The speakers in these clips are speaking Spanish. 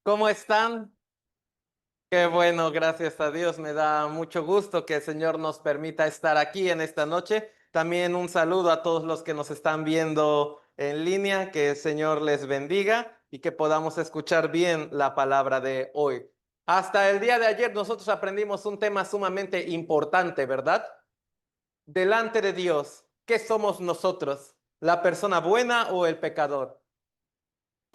¿Cómo están? Qué bueno, gracias a Dios. Me da mucho gusto que el Señor nos permita estar aquí en esta noche. También un saludo a todos los que nos están viendo en línea. Que el Señor les bendiga y que podamos escuchar bien la palabra de hoy. Hasta el día de ayer nosotros aprendimos un tema sumamente importante, ¿verdad? Delante de Dios, ¿qué somos nosotros? ¿La persona buena o el pecador?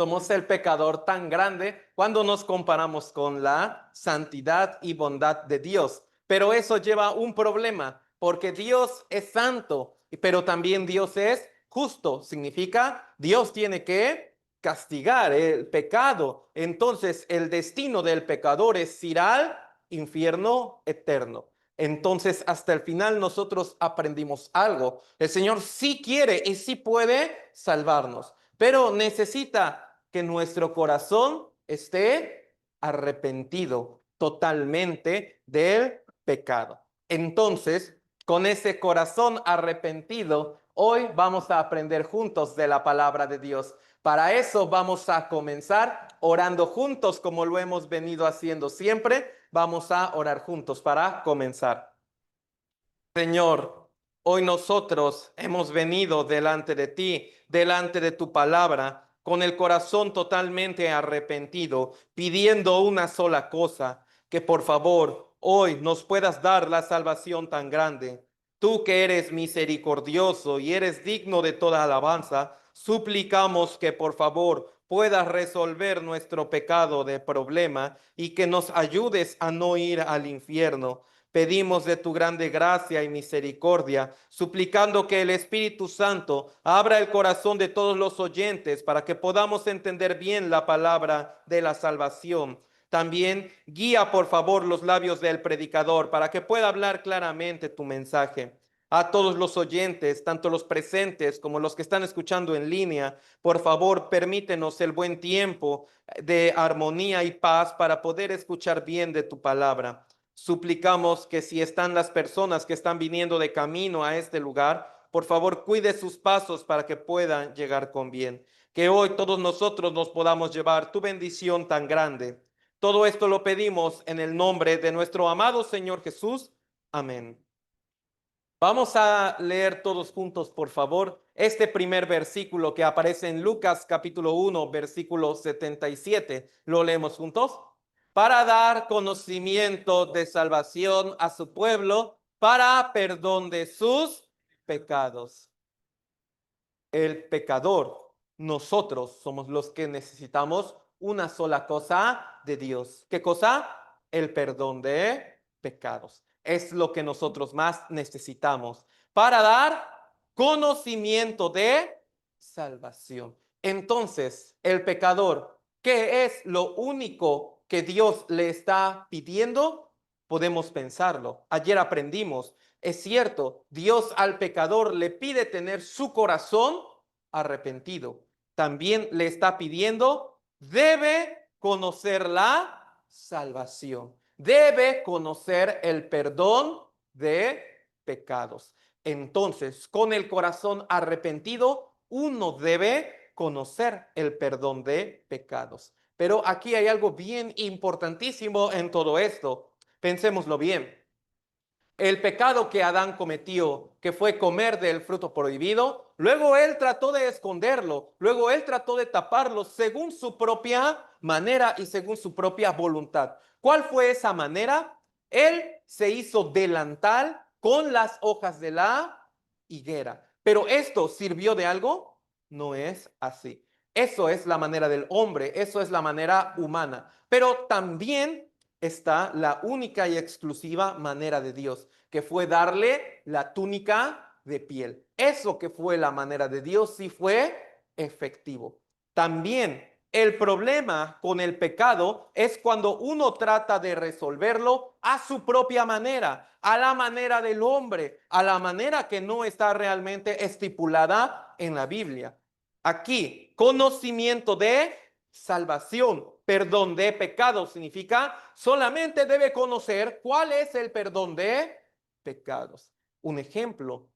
Somos el pecador tan grande cuando nos comparamos con la santidad y bondad de Dios. Pero eso lleva un problema, porque Dios es santo, pero también Dios es justo. Significa, Dios tiene que castigar el pecado. Entonces, el destino del pecador es ir al infierno eterno. Entonces, hasta el final nosotros aprendimos algo. El Señor sí quiere y sí puede salvarnos, pero necesita que nuestro corazón esté arrepentido totalmente del pecado. Entonces, con ese corazón arrepentido, hoy vamos a aprender juntos de la palabra de Dios. Para eso vamos a comenzar orando juntos como lo hemos venido haciendo siempre. Vamos a orar juntos para comenzar. Señor, hoy nosotros hemos venido delante de ti, delante de tu palabra, con el corazón totalmente arrepentido, pidiendo una sola cosa, que por favor hoy nos puedas dar la salvación tan grande. Tú que eres misericordioso y eres digno de toda alabanza, suplicamos que por favor puedas resolver nuestro pecado de problema y que nos ayudes a no ir al infierno. Pedimos de tu grande gracia y misericordia, suplicando que el Espíritu Santo abra el corazón de todos los oyentes para que podamos entender bien la palabra de la salvación. También guía, por favor, los labios del predicador para que pueda hablar claramente tu mensaje. A todos los oyentes, tanto los presentes como los que están escuchando en línea, por favor, permítenos el buen tiempo de armonía y paz para poder escuchar bien de tu palabra. Suplicamos que si están las personas que están viniendo de camino a este lugar, por favor cuide sus pasos para que puedan llegar con bien. Que hoy todos nosotros nos podamos llevar tu bendición tan grande. Todo esto lo pedimos en el nombre de nuestro amado Señor Jesús. Amén. Vamos a leer todos juntos, por favor, este primer versículo que aparece en Lucas capítulo 1, versículo 77. ¿Lo leemos juntos? Para dar conocimiento de salvación a su pueblo, para perdón de sus pecados. El pecador, nosotros somos los que necesitamos una sola cosa de Dios. ¿Qué cosa? El perdón de pecados. Es lo que nosotros más necesitamos para dar conocimiento de salvación. Entonces, el pecador, ¿qué es lo único que Dios le está pidiendo? Podemos pensarlo. Ayer aprendimos, es cierto, Dios al pecador le pide tener su corazón arrepentido. También le está pidiendo, debe conocer la salvación, debe conocer el perdón de pecados. Entonces, con el corazón arrepentido, uno debe conocer el perdón de pecados. Pero aquí hay algo bien importantísimo en todo esto. Pensémoslo bien. El pecado que Adán cometió, que fue comer del fruto prohibido, luego él trató de esconderlo, luego él trató de taparlo según su propia manera y según su propia voluntad. ¿Cuál fue esa manera? Él se hizo delantal con las hojas de la higuera. Pero esto sirvió de algo, no es así. Eso es la manera del hombre, eso es la manera humana. Pero también está la única y exclusiva manera de Dios, que fue darle la túnica de piel. Eso que fue la manera de Dios sí fue efectivo. También el problema con el pecado es cuando uno trata de resolverlo a su propia manera, a la manera del hombre, a la manera que no está realmente estipulada en la Biblia. Aquí, conocimiento de salvación, perdón de pecado significa solamente debe conocer cuál es el perdón de pecados. Un ejemplo,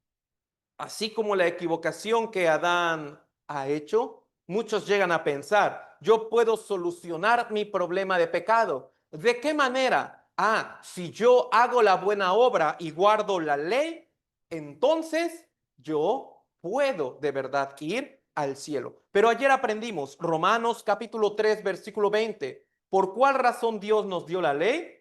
así como la equivocación que Adán ha hecho, muchos llegan a pensar, yo puedo solucionar mi problema de pecado. ¿De qué manera? Ah, si yo hago la buena obra y guardo la ley, entonces yo puedo de verdad ir al cielo. Pero ayer aprendimos, Romanos capítulo 3, versículo 20, ¿por cuál razón Dios nos dio la ley?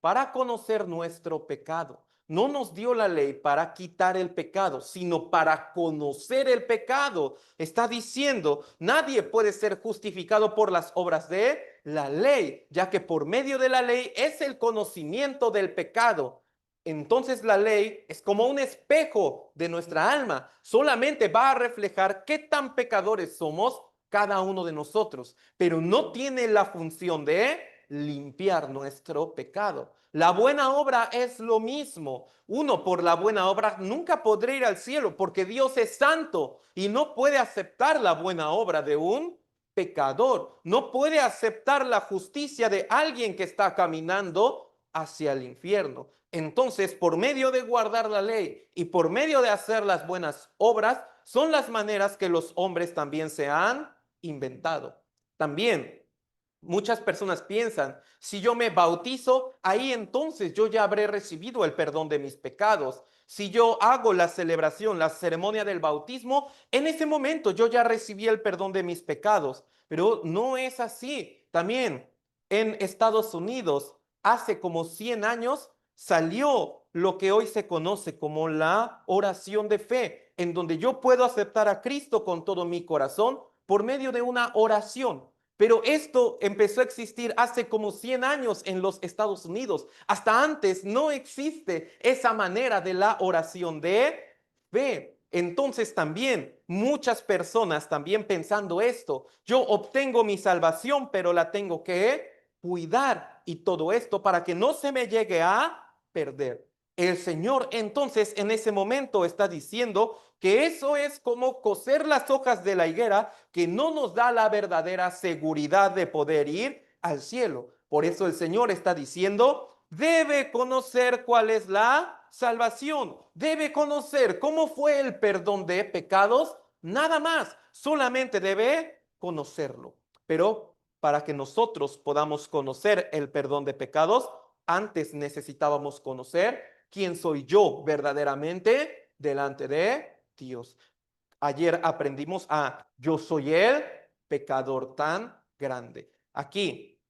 Para conocer nuestro pecado. No nos dio la ley para quitar el pecado, sino para conocer el pecado. Está diciendo, nadie puede ser justificado por las obras de la ley, ya que por medio de la ley es el conocimiento del pecado. Entonces la ley es como un espejo de nuestra alma. Solamente va a reflejar qué tan pecadores somos cada uno de nosotros, pero no tiene la función de limpiar nuestro pecado. La buena obra es lo mismo. Uno por la buena obra nunca podrá ir al cielo porque Dios es santo y no puede aceptar la buena obra de un pecador. No puede aceptar la justicia de alguien que está caminando hacia el infierno. Entonces, por medio de guardar la ley y por medio de hacer las buenas obras, son las maneras que los hombres también se han inventado. También muchas personas piensan, si yo me bautizo, ahí entonces yo ya habré recibido el perdón de mis pecados. Si yo hago la celebración, la ceremonia del bautismo, en ese momento yo ya recibí el perdón de mis pecados. Pero no es así. También en Estados Unidos, hace como 100 años, salió lo que hoy se conoce como la oración de fe, en donde yo puedo aceptar a Cristo con todo mi corazón por medio de una oración. Pero esto empezó a existir hace como 100 años en los Estados Unidos. Hasta antes no existe esa manera de la oración de fe. Entonces también muchas personas también pensando esto, yo obtengo mi salvación, pero la tengo que cuidar y todo esto para que no se me llegue a perder. El Señor entonces en ese momento está diciendo que eso es como coser las hojas de la higuera que no nos da la verdadera seguridad de poder ir al cielo. Por eso el Señor está diciendo, debe conocer cuál es la salvación, debe conocer cómo fue el perdón de pecados, nada más, solamente debe conocerlo. Pero para que nosotros podamos conocer el perdón de pecados, antes necesitábamos conocer quién soy yo verdaderamente delante de Dios. Ayer aprendimos a yo soy el pecador tan grande. Aquí,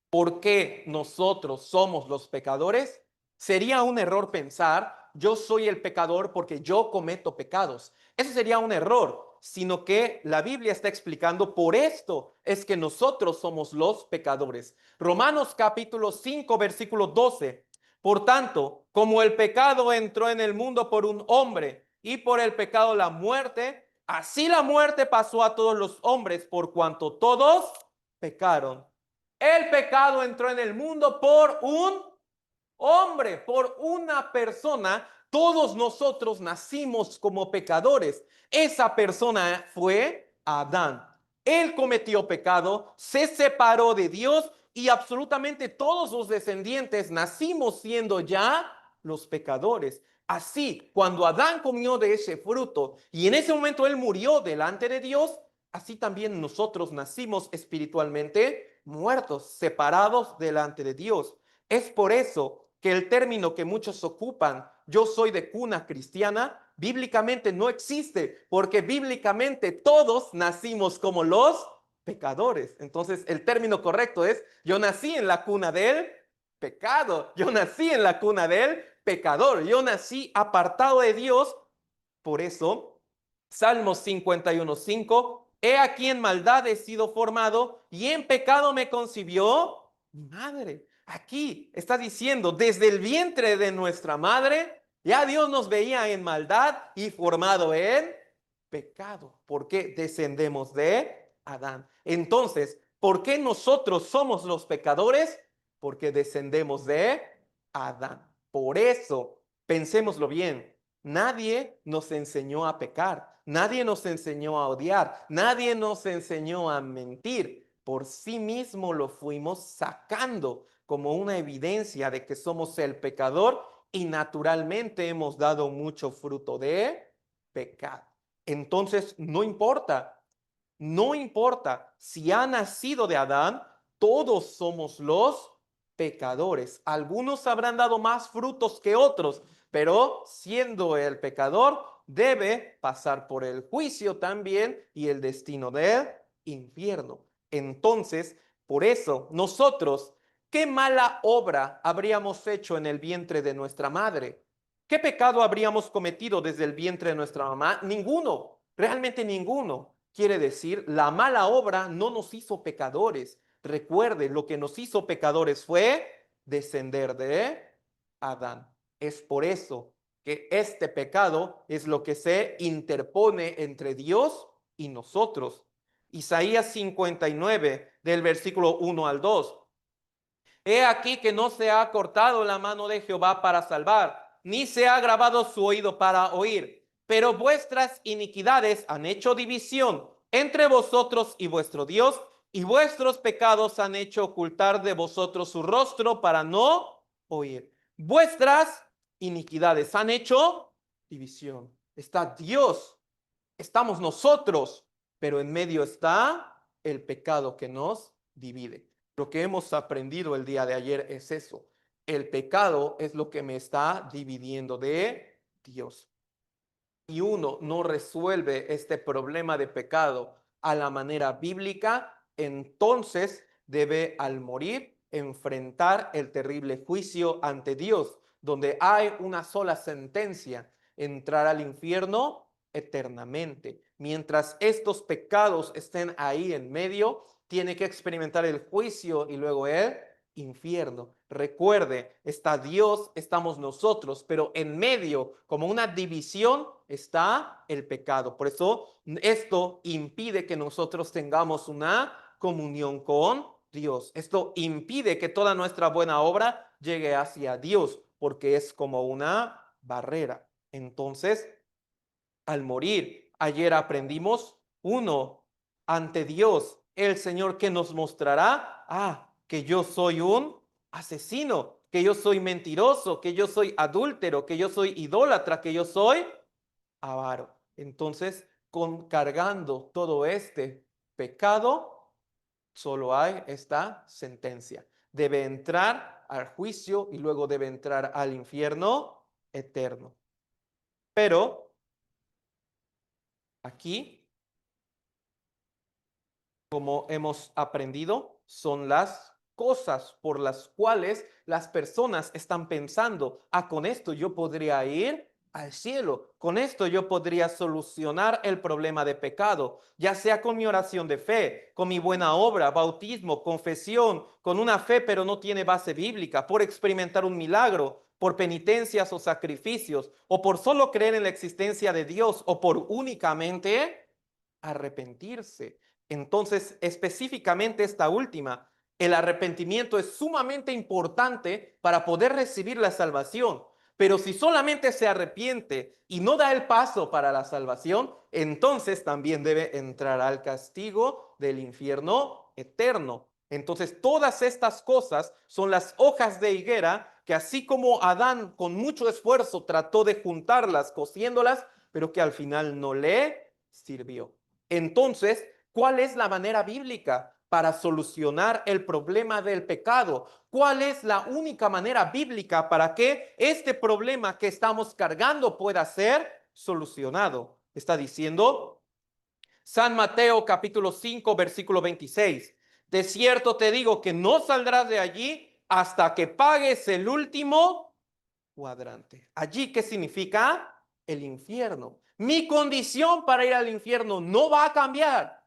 ¿por qué nosotros somos los pecadores? Sería un error pensar yo soy el pecador porque yo cometo pecados. Eso sería un error, sino que la Biblia está explicando por esto es que nosotros somos los pecadores. Romanos capítulo 5 versículo 12. Por tanto, como el pecado entró en el mundo por un hombre y por el pecado la muerte, así la muerte pasó a todos los hombres por cuanto todos pecaron. El pecado entró en el mundo por un hombre, por una persona. Todos nosotros nacimos como pecadores. Esa persona fue Adán. Él cometió pecado, se separó de Dios y absolutamente todos los descendientes nacimos siendo ya los pecadores. Así, cuando Adán comió de ese fruto y en ese momento él murió delante de Dios, así también nosotros nacimos espiritualmente muertos, separados delante de Dios. Es por eso que el término que muchos ocupan, yo soy de cuna cristiana, bíblicamente no existe, porque bíblicamente todos nacimos como los pecadores. Entonces, el término correcto es, yo nací en la cuna del pecado, yo nací en la cuna del pecador, yo nací apartado de Dios. Por eso, Salmos 51:5, he aquí en maldad he sido formado y en pecado me concibió mi madre. Aquí está diciendo, desde el vientre de nuestra madre, ya Dios nos veía en maldad y formado en pecado, porque descendemos de Adán. Entonces, ¿por qué nosotros somos los pecadores? Porque descendemos de Adán. Por eso, pensémoslo bien, nadie nos enseñó a pecar, nadie nos enseñó a odiar, nadie nos enseñó a mentir. Por sí mismo lo fuimos sacando como una evidencia de que somos el pecador y naturalmente hemos dado mucho fruto de pecado. Entonces, no importa no importa si ha nacido de Adán, todos somos los pecadores. Algunos habrán dado más frutos que otros, pero siendo el pecador, debe pasar por el juicio también y el destino del infierno. Entonces, por eso nosotros, ¿qué mala obra habríamos hecho en el vientre de nuestra madre? ¿Qué pecado habríamos cometido desde el vientre de nuestra mamá? Ninguno, realmente ninguno. Quiere decir, la mala obra no nos hizo pecadores. Recuerde, lo que nos hizo pecadores fue descender de Adán. Es por eso que este pecado es lo que se interpone entre Dios y nosotros. Isaías 59, del versículo 1 al 2. He aquí que no se ha cortado la mano de Jehová para salvar, ni se ha grabado su oído para oír. Pero vuestras iniquidades han hecho división entre vosotros y vuestro Dios, y vuestros pecados han hecho ocultar de vosotros su rostro para no oír. Vuestras iniquidades han hecho división. Está Dios, estamos nosotros, pero en medio está el pecado que nos divide. Lo que hemos aprendido el día de ayer es eso. El pecado es lo que me está dividiendo de Dios. Y uno no resuelve este problema de pecado a la manera bíblica, entonces debe al morir enfrentar el terrible juicio ante Dios, donde hay una sola sentencia: entrar al infierno eternamente. Mientras estos pecados estén ahí en medio, tiene que experimentar el juicio y luego el infierno. Recuerde, está Dios, estamos nosotros, pero en medio, como una división, está el pecado. Por eso esto impide que nosotros tengamos una comunión con Dios. Esto impide que toda nuestra buena obra llegue hacia Dios, porque es como una barrera. Entonces, al morir, ayer aprendimos, uno, ante Dios, el Señor que nos mostrará, que yo soy un asesino, que yo soy mentiroso, que yo soy adúltero, que yo soy idólatra, que yo soy avaro. Entonces, cargando todo este pecado, solo hay esta sentencia. Debe entrar al juicio y luego debe entrar al infierno eterno. Pero aquí, como hemos aprendido, son las cosas por las cuales las personas están pensando: con esto yo podría ir al cielo, con esto yo podría solucionar el problema de pecado, ya sea con mi oración de fe, con mi buena obra, bautismo, confesión, con una fe pero no tiene base bíblica, por experimentar un milagro, por penitencias o sacrificios, o por solo creer en la existencia de Dios, o por únicamente arrepentirse. Entonces, específicamente esta última, el arrepentimiento es sumamente importante para poder recibir la salvación. Pero si solamente se arrepiente y no da el paso para la salvación, entonces también debe entrar al castigo del infierno eterno. Entonces, todas estas cosas son las hojas de higuera que, así como Adán con mucho esfuerzo trató de juntarlas, cosiéndolas, pero que al final no le sirvió. Entonces, ¿cuál es la manera bíblica para solucionar el problema del pecado? ¿Cuál es la única manera bíblica para que este problema que estamos cargando pueda ser solucionado? Está diciendo San Mateo capítulo 5, versículo 26. De cierto te digo que no saldrás de allí hasta que pagues el último cuadrante. ¿Allí qué significa? El infierno. Mi condición para ir al infierno no va a cambiar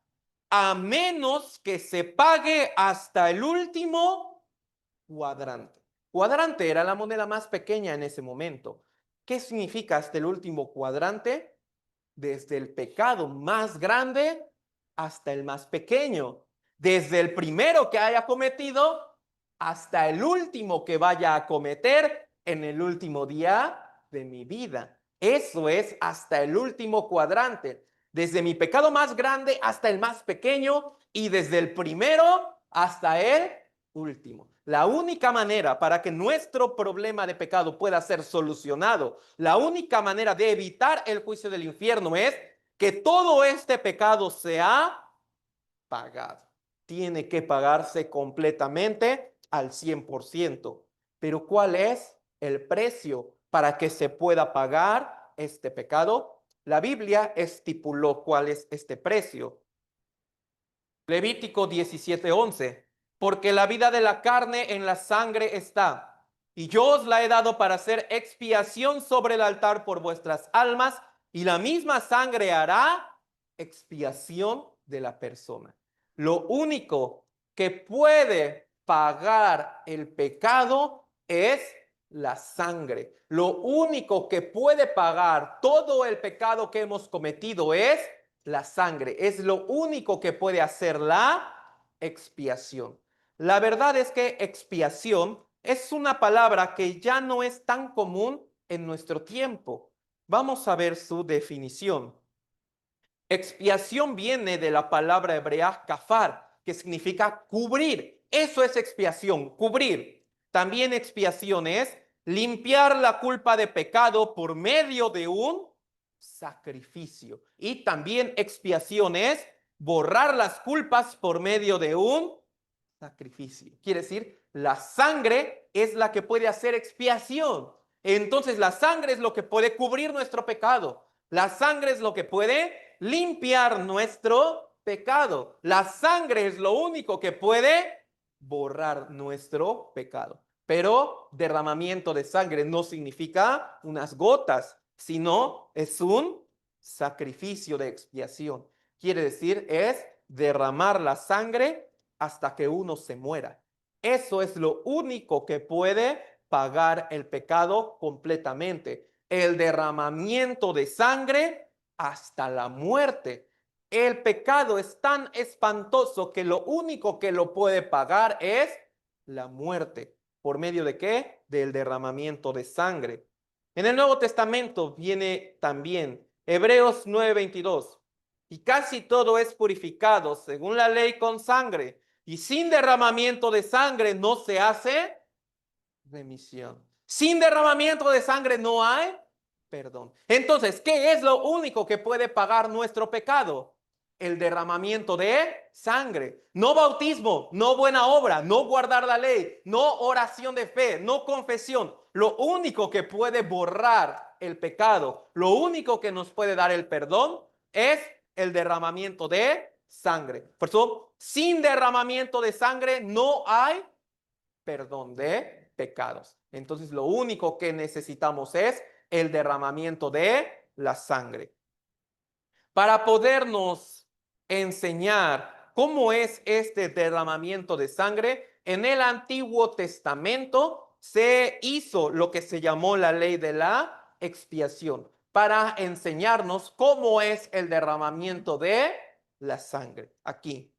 a menos que se pague hasta el último cuadrante. Cuadrante era la moneda más pequeña en ese momento. ¿Qué significa hasta el último cuadrante? Desde el pecado más grande hasta el más pequeño. Desde el primero que haya cometido hasta el último que vaya a cometer en el último día de mi vida. Eso es hasta el último cuadrante. Desde mi pecado más grande hasta el más pequeño, y desde el primero hasta el último. La única manera para que nuestro problema de pecado pueda ser solucionado, la única manera de evitar el juicio del infierno, es que todo este pecado sea pagado. Tiene que pagarse completamente al 100%. Pero ¿cuál es el precio para que se pueda pagar este pecado? La Biblia estipuló cuál es este precio. Levítico 17:11, porque la vida de la carne en la sangre está, y yo os la he dado para hacer expiación sobre el altar por vuestras almas, y la misma sangre hará expiación de la persona. Lo único que puede pagar el pecado es la sangre. Lo único que puede pagar todo el pecado que hemos cometido es la sangre. Es lo único que puede hacer la expiación. La verdad es que expiación es una palabra que ya no es tan común en nuestro tiempo. Vamos a ver su definición. Expiación viene de la palabra hebrea kafar, que significa cubrir. Eso es expiación, cubrir. También expiación es limpiar la culpa de pecado por medio de un sacrificio. Y también expiación es borrar las culpas por medio de un sacrificio. Quiere decir, la sangre es la que puede hacer expiación. Entonces, la sangre es lo que puede cubrir nuestro pecado. La sangre es lo que puede limpiar nuestro pecado. La sangre es lo único que puede borrar nuestro pecado. Pero derramamiento de sangre no significa unas gotas, sino es un sacrificio de expiación. Quiere decir, es derramar la sangre hasta que uno se muera. Eso es lo único que puede pagar el pecado completamente. El derramamiento de sangre hasta la muerte. El pecado es tan espantoso que lo único que lo puede pagar es la muerte. ¿Por medio de qué? Del derramamiento de sangre. En el Nuevo Testamento viene también Hebreos 9:22. Y casi todo es purificado según la ley con sangre. Y sin derramamiento de sangre no se hace remisión. Sin derramamiento de sangre no hay perdón. Entonces, ¿qué es lo único que puede pagar nuestro pecado? El derramamiento de sangre. No bautismo, no buena obra, no guardar la ley, no oración de fe, no confesión. Lo único que puede borrar el pecado, lo único que nos puede dar el perdón es el derramamiento de sangre. Por eso, sin derramamiento de sangre no hay perdón de pecados. Entonces, lo único que necesitamos es el derramamiento de la sangre. Para podernos enseñar cómo es este derramamiento de sangre, en el Antiguo Testamento se hizo lo que se llamó la ley de la expiación para enseñarnos cómo es el derramamiento de la sangre. Aquí.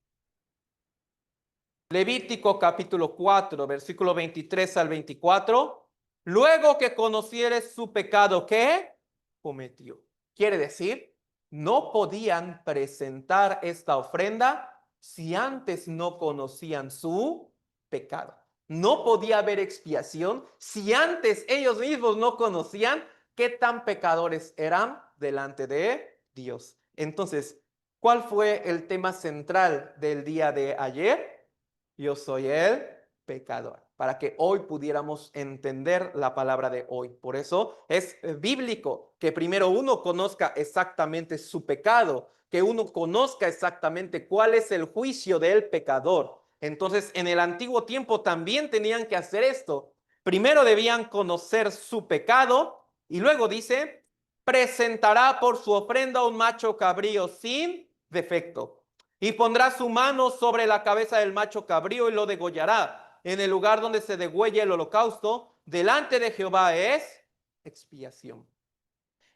Levítico capítulo 4, versículo 23 al 24. Luego que conocieres su pecado que cometió. Quiere decir, no podían presentar esta ofrenda si antes no conocían su pecado. No podía haber expiación si antes ellos mismos no conocían qué tan pecadores eran delante de Dios. Entonces, ¿cuál fue el tema central del día de ayer? Yo soy el pecador, para que hoy pudiéramos entender la palabra de hoy. Por eso es bíblico que primero uno conozca exactamente su pecado, que uno conozca exactamente cuál es el juicio del pecador. Entonces, en el antiguo tiempo también tenían que hacer esto. Primero debían conocer su pecado y luego dice, presentará por su ofrenda un macho cabrío sin defecto. Y pondrá su mano sobre la cabeza del macho cabrío y lo degollará. En el lugar donde se degüella el holocausto, delante de Jehová es expiación.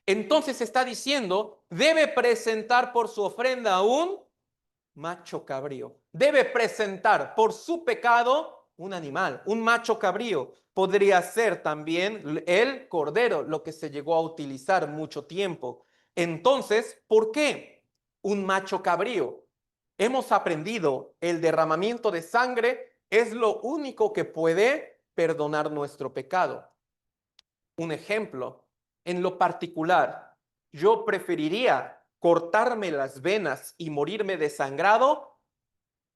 Entonces está diciendo, debe presentar por su ofrenda un macho cabrío. Debe presentar por su pecado un animal, un macho cabrío. Podría ser también el cordero, lo que se llegó a utilizar mucho tiempo. Entonces, ¿por qué un macho cabrío? Hemos aprendido el derramamiento de sangre es lo único que puede perdonar nuestro pecado. Un ejemplo, en lo particular, yo preferiría cortarme las venas y morirme desangrado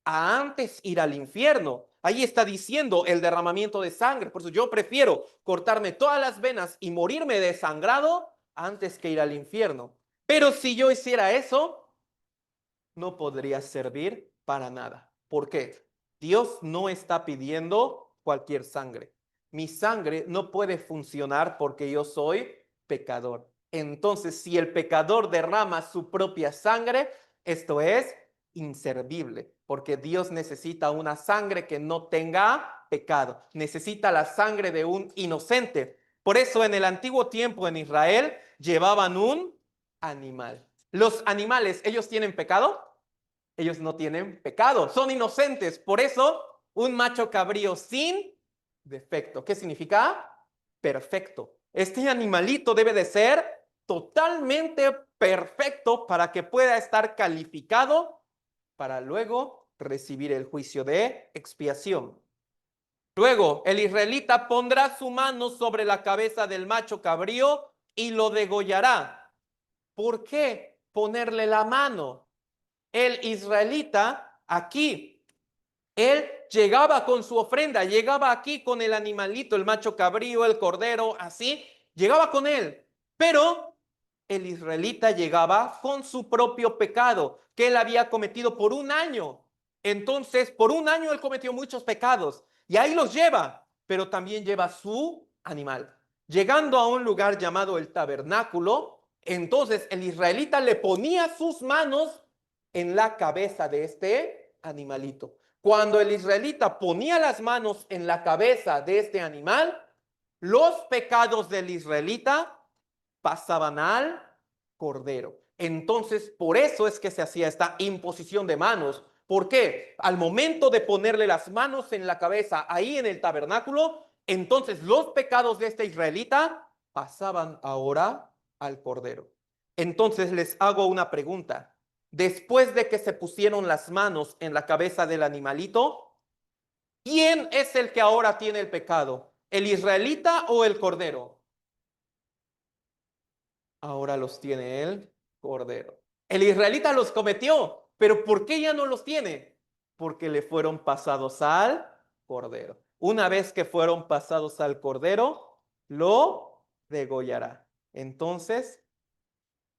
a antes ir al infierno. Ahí está diciendo el derramamiento de sangre. Por eso yo prefiero cortarme todas las venas y morirme desangrado antes que ir al infierno. Pero si yo hiciera eso, no podría servir para nada. ¿Por qué? Dios no está pidiendo cualquier sangre. Mi sangre no puede funcionar porque yo soy pecador. Entonces, si el pecador derrama su propia sangre, esto es inservible, porque Dios necesita una sangre que no tenga pecado. Necesita la sangre de un inocente. Por eso en el antiguo tiempo en Israel llevaban un animal. Los animales, ¿ellos tienen pecado? Ellos no tienen pecado, son inocentes. Por eso, un macho cabrío sin defecto. ¿Qué significa? Perfecto. Este animalito debe de ser totalmente perfecto para que pueda estar calificado para luego recibir el juicio de expiación. Luego, el israelita pondrá su mano sobre la cabeza del macho cabrío y lo degollará. ¿Por qué ponerle la mano? El israelita aquí, él llegaba con su ofrenda, llegaba aquí con el animalito, el macho cabrío, el cordero, así, llegaba con él. Pero el israelita llegaba con su propio pecado que él había cometido por un año. Entonces, por un año él cometió muchos pecados y ahí los lleva, pero también lleva su animal. Llegando a un lugar llamado el tabernáculo, entonces el israelita le ponía sus manos en la cabeza de este animalito. Cuando el israelita ponía las manos en la cabeza de este animal, los pecados del israelita pasaban al cordero. Entonces, por eso es que se hacía esta imposición de manos. ¿Por qué? Al momento de ponerle las manos en la cabeza ahí en el tabernáculo, entonces los pecados de este israelita pasaban ahora al cordero. Entonces les hago una pregunta. Después de que se pusieron las manos en la cabeza del animalito, ¿quién es el que ahora tiene el pecado? ¿El israelita o el cordero? Ahora los tiene el cordero. El israelita los cometió, pero ¿por qué ya no los tiene? Porque le fueron pasados al cordero. Una vez que fueron pasados al cordero, lo degollará. Entonces,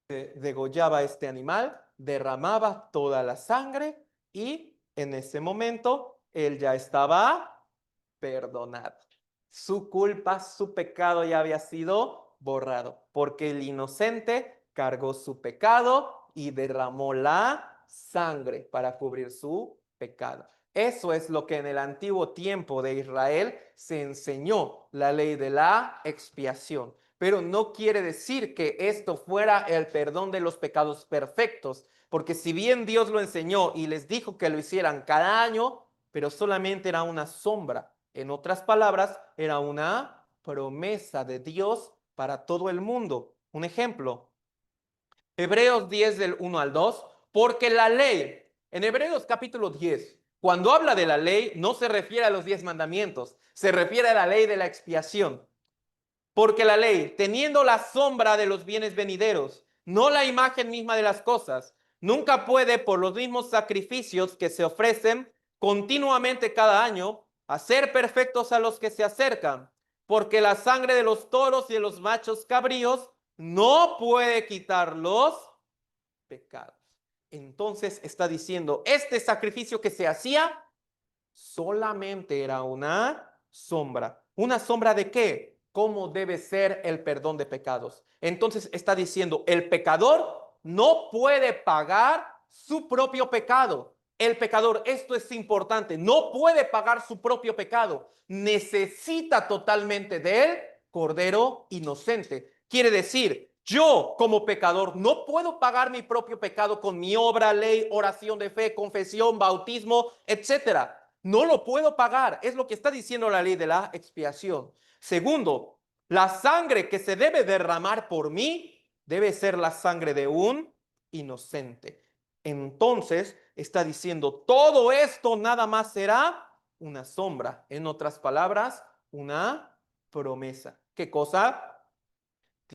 degollaba este animal, derramaba toda la sangre y en ese momento él ya estaba perdonado. Su culpa, su pecado ya había sido borrado, porque el inocente cargó su pecado y derramó la sangre para cubrir su pecado. Eso es lo que en el antiguo tiempo de Israel se enseñó, la ley de la expiación. Pero no quiere decir que esto fuera el perdón de los pecados perfectos, porque si bien Dios lo enseñó y les dijo que lo hicieran cada año, pero solamente era una sombra. En otras palabras, era una promesa de Dios para todo el mundo. Un ejemplo, Hebreos 10 del 1 al 2, porque la ley, en Hebreos capítulo 10, cuando habla de la ley, no se refiere a los 10 mandamientos, se refiere a la ley de la expiación. Porque la ley, teniendo la sombra de los bienes venideros, no la imagen misma de las cosas, nunca puede, por los mismos sacrificios que se ofrecen continuamente cada año, hacer perfectos a los que se acercan, porque la sangre de los toros y de los machos cabríos no puede quitar los pecados. Entonces está diciendo, este sacrificio que se hacía solamente era una sombra. ¿Una sombra de qué? ¿Cómo debe ser el perdón de pecados? Entonces está diciendo, el pecador no puede pagar su propio pecado. El pecador, esto es importante, no puede pagar su propio pecado. Necesita totalmente del cordero inocente. Quiere decir, yo como pecador no puedo pagar mi propio pecado con mi obra, ley, oración de fe, confesión, bautismo, etcétera. No lo puedo pagar. Es lo que está diciendo la ley de la expiación. Segundo, la sangre que se debe derramar por mí debe ser la sangre de un inocente. Entonces está diciendo, todo esto nada más será una sombra. En otras palabras, una promesa. ¿Qué cosa?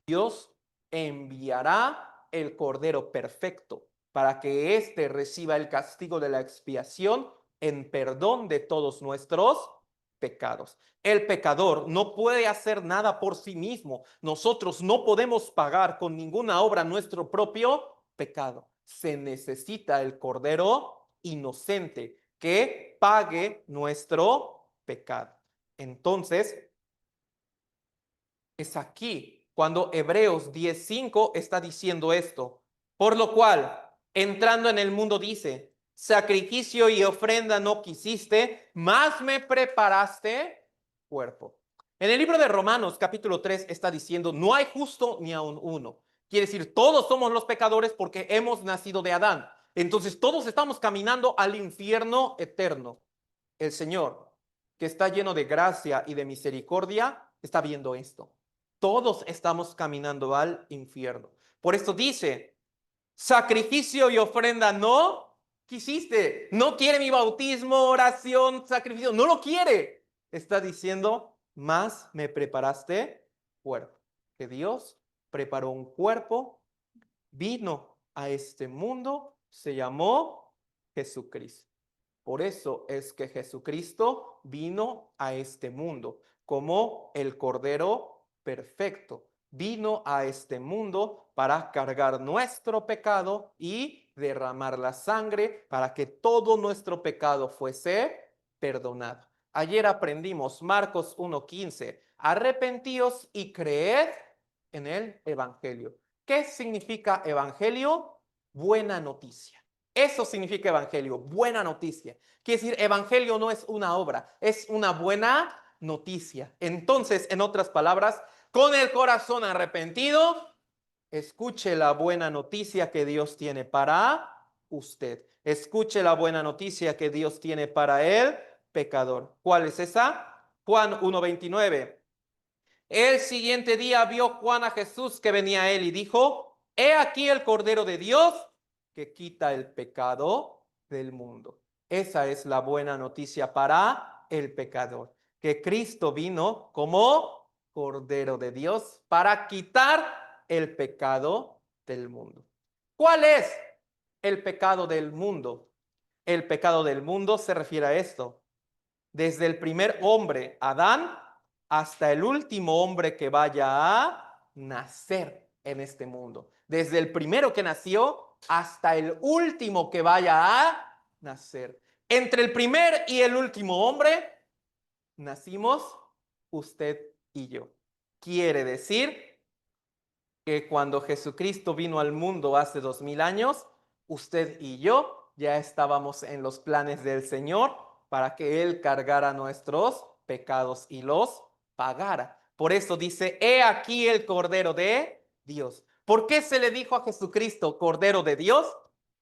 Dios enviará el Cordero perfecto para que éste reciba el castigo de la expiación en perdón de todos nuestros pecados. El pecador no puede hacer nada por sí mismo. Nosotros no podemos pagar con ninguna obra nuestro propio pecado. Se necesita el Cordero inocente que pague nuestro pecado. Entonces, es aquí cuando Hebreos 10:5 está diciendo esto. Por lo cual, entrando en el mundo dice, sacrificio y ofrenda no quisiste, mas me preparaste cuerpo. En el libro de Romanos capítulo 3 está diciendo, no hay justo ni aun uno. Quiere decir, todos somos los pecadores porque hemos nacido de Adán. Entonces todos estamos caminando al infierno eterno. El Señor, que está lleno de gracia y de misericordia, está viendo esto. Todos estamos caminando al infierno. Por esto dice, sacrificio y ofrenda no quisiste. No quiere mi bautismo, oración, sacrificio. No lo quiere. Está diciendo, más me preparaste cuerpo. Que Dios preparó un cuerpo, vino a este mundo, se llamó Jesucristo. Por eso es que Jesucristo vino a este mundo como el Cordero perfecto. Vino a este mundo para cargar nuestro pecado y derramar la sangre para que todo nuestro pecado fuese perdonado. Ayer aprendimos Marcos 1:15. Arrepentíos y creed en el Evangelio. ¿Qué significa Evangelio? Buena noticia. Eso significa evangelio, buena noticia. Quiere decir, evangelio no es una obra, es una buena noticia. Entonces, en otras palabras, con el corazón arrepentido, escuche la buena noticia que Dios tiene para usted. Escuche la buena noticia que Dios tiene para el pecador. ¿Cuál es esa? Juan 1:29. El siguiente día vio Juan a Jesús que venía a él y dijo, he aquí el Cordero de Dios que quita el pecado del mundo. Esa es la buena noticia para el pecador, que Cristo vino como Cordero de Dios para quitar el pecado del mundo. ¿Cuál es el pecado del mundo? El pecado del mundo se refiere a esto. Desde el primer hombre, Adán, hasta el último hombre que vaya a nacer en este mundo. Desde el primero que nació hasta el último que vaya a nacer. Entre el primer y el último hombre nacimos usted y yo. Quiere decir que cuando Jesucristo vino al mundo hace 2000 años, usted y yo ya estábamos en los planes del Señor para que Él cargara nuestros pecados y los pagara. Por eso dice, he aquí el Cordero de Dios. ¿Por qué se le dijo a Jesucristo Cordero de Dios?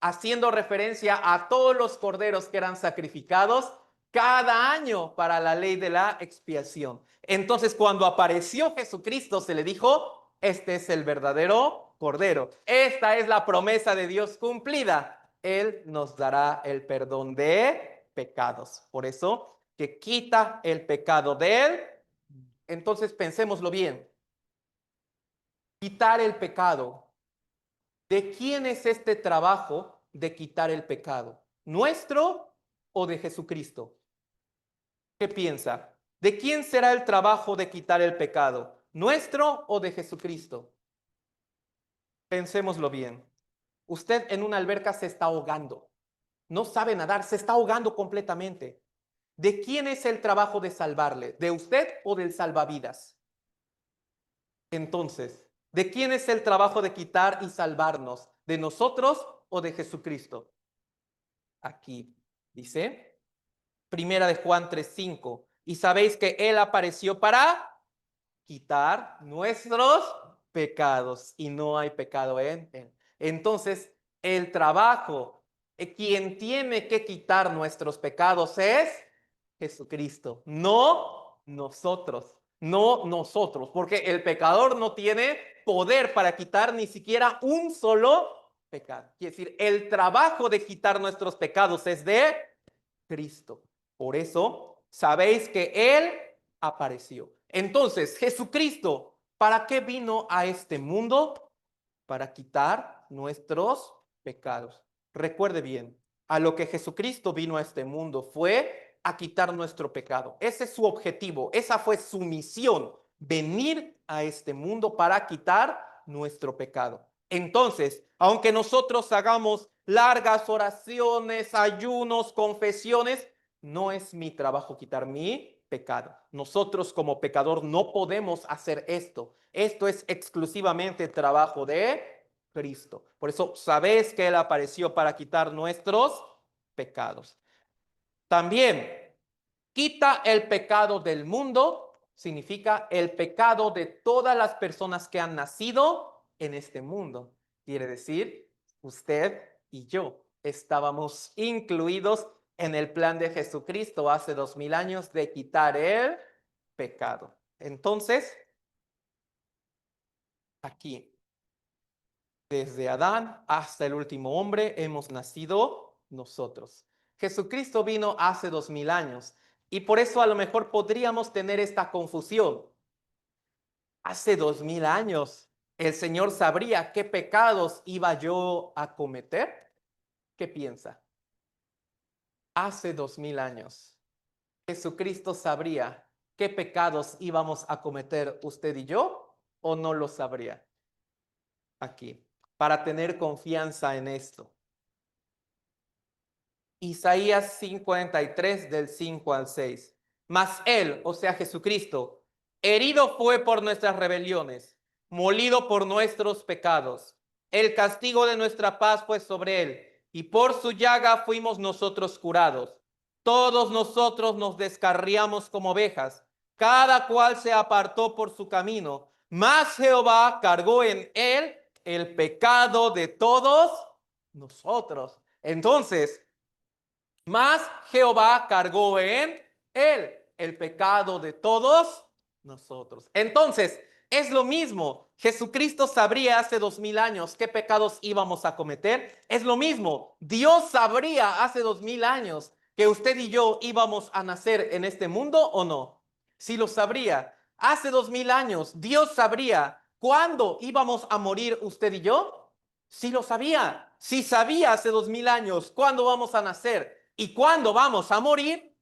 Haciendo referencia a todos los corderos que eran sacrificados cada año para la ley de la expiación. Entonces, cuando apareció Jesucristo, se le dijo, este es el verdadero Cordero. Esta es la promesa de Dios cumplida. Él nos dará el perdón de pecados. Por eso, que quita el pecado de él. Entonces, pensémoslo bien. Quitar el pecado. ¿De quién es este trabajo de quitar el pecado? ¿Nuestro o de Jesucristo? ¿Qué piensa? ¿De quién será el trabajo de quitar el pecado? ¿Nuestro o de Jesucristo? Pensémoslo bien. Usted en una alberca se está ahogando. No sabe nadar, se está ahogando completamente. ¿De quién es el trabajo de salvarle? ¿De usted o del salvavidas? Entonces, ¿de quién es el trabajo de quitar y salvarnos? ¿De nosotros o de Jesucristo? Aquí dice, Primera de Juan 3:5. Y sabéis que Él apareció para quitar nuestros pecados y no hay pecado en él. Entonces, el trabajo, quien tiene que quitar nuestros pecados es Jesucristo, no nosotros, no nosotros, porque el pecador no tiene poder para quitar ni siquiera un solo pecado. Quiere decir, el trabajo de quitar nuestros pecados es de Cristo. Por eso, sabéis que Él apareció. Entonces, Jesucristo, ¿para qué vino a este mundo? Para quitar nuestros pecados. Recuerde bien, A lo que Jesucristo vino a este mundo fue a quitar nuestro pecado. Ese es su objetivo, esa fue su misión, venir a este mundo para quitar nuestro pecado. Entonces, aunque nosotros hagamos largas oraciones, ayunos, confesiones, no es mi trabajo quitar mi pecado. Nosotros como pecador no podemos hacer esto. Esto es exclusivamente trabajo de Cristo. Por eso sabéis que Él apareció para quitar nuestros pecados. También quita el pecado del mundo, significa el pecado de todas las personas que han nacido en este mundo. Quiere decir, usted y yo estábamos incluidos en el plan de Jesucristo hace 2000 años de quitar el pecado. Entonces, aquí, desde Adán hasta el último hombre, hemos nacido nosotros. Jesucristo vino hace 2000 años y por eso a lo mejor podríamos tener esta confusión. Hace 2000 años, ¿el Señor sabría qué pecados iba yo a cometer? ¿Qué piensa? Hace 2000 años, ¿Jesucristo sabría qué pecados íbamos a cometer usted y yo o no lo sabría? Aquí, para tener confianza en esto. Isaías 53 del 5 al 6. Mas él, o sea Jesucristo, herido fue por nuestras rebeliones, molido por nuestros pecados. El castigo de nuestra paz fue sobre él, y por su llaga fuimos nosotros curados. Todos nosotros nos descarriamos como ovejas, cada cual se apartó por su camino, mas Jehová cargó en él el pecado de todos nosotros. Entonces, mas Jehová cargó en él el pecado de todos nosotros. Entonces, es lo mismo. Jesucristo sabría hace 2000 años qué pecados íbamos a cometer. Es lo mismo. Dios sabría hace 2000 años que usted y yo íbamos a nacer en este mundo o no. Si lo sabría. Hace 2000 años, Dios sabría cuándo íbamos a morir usted y yo. Si lo sabía. Si sabía hace 2000 años cuándo vamos a nacer y cuándo vamos a morir,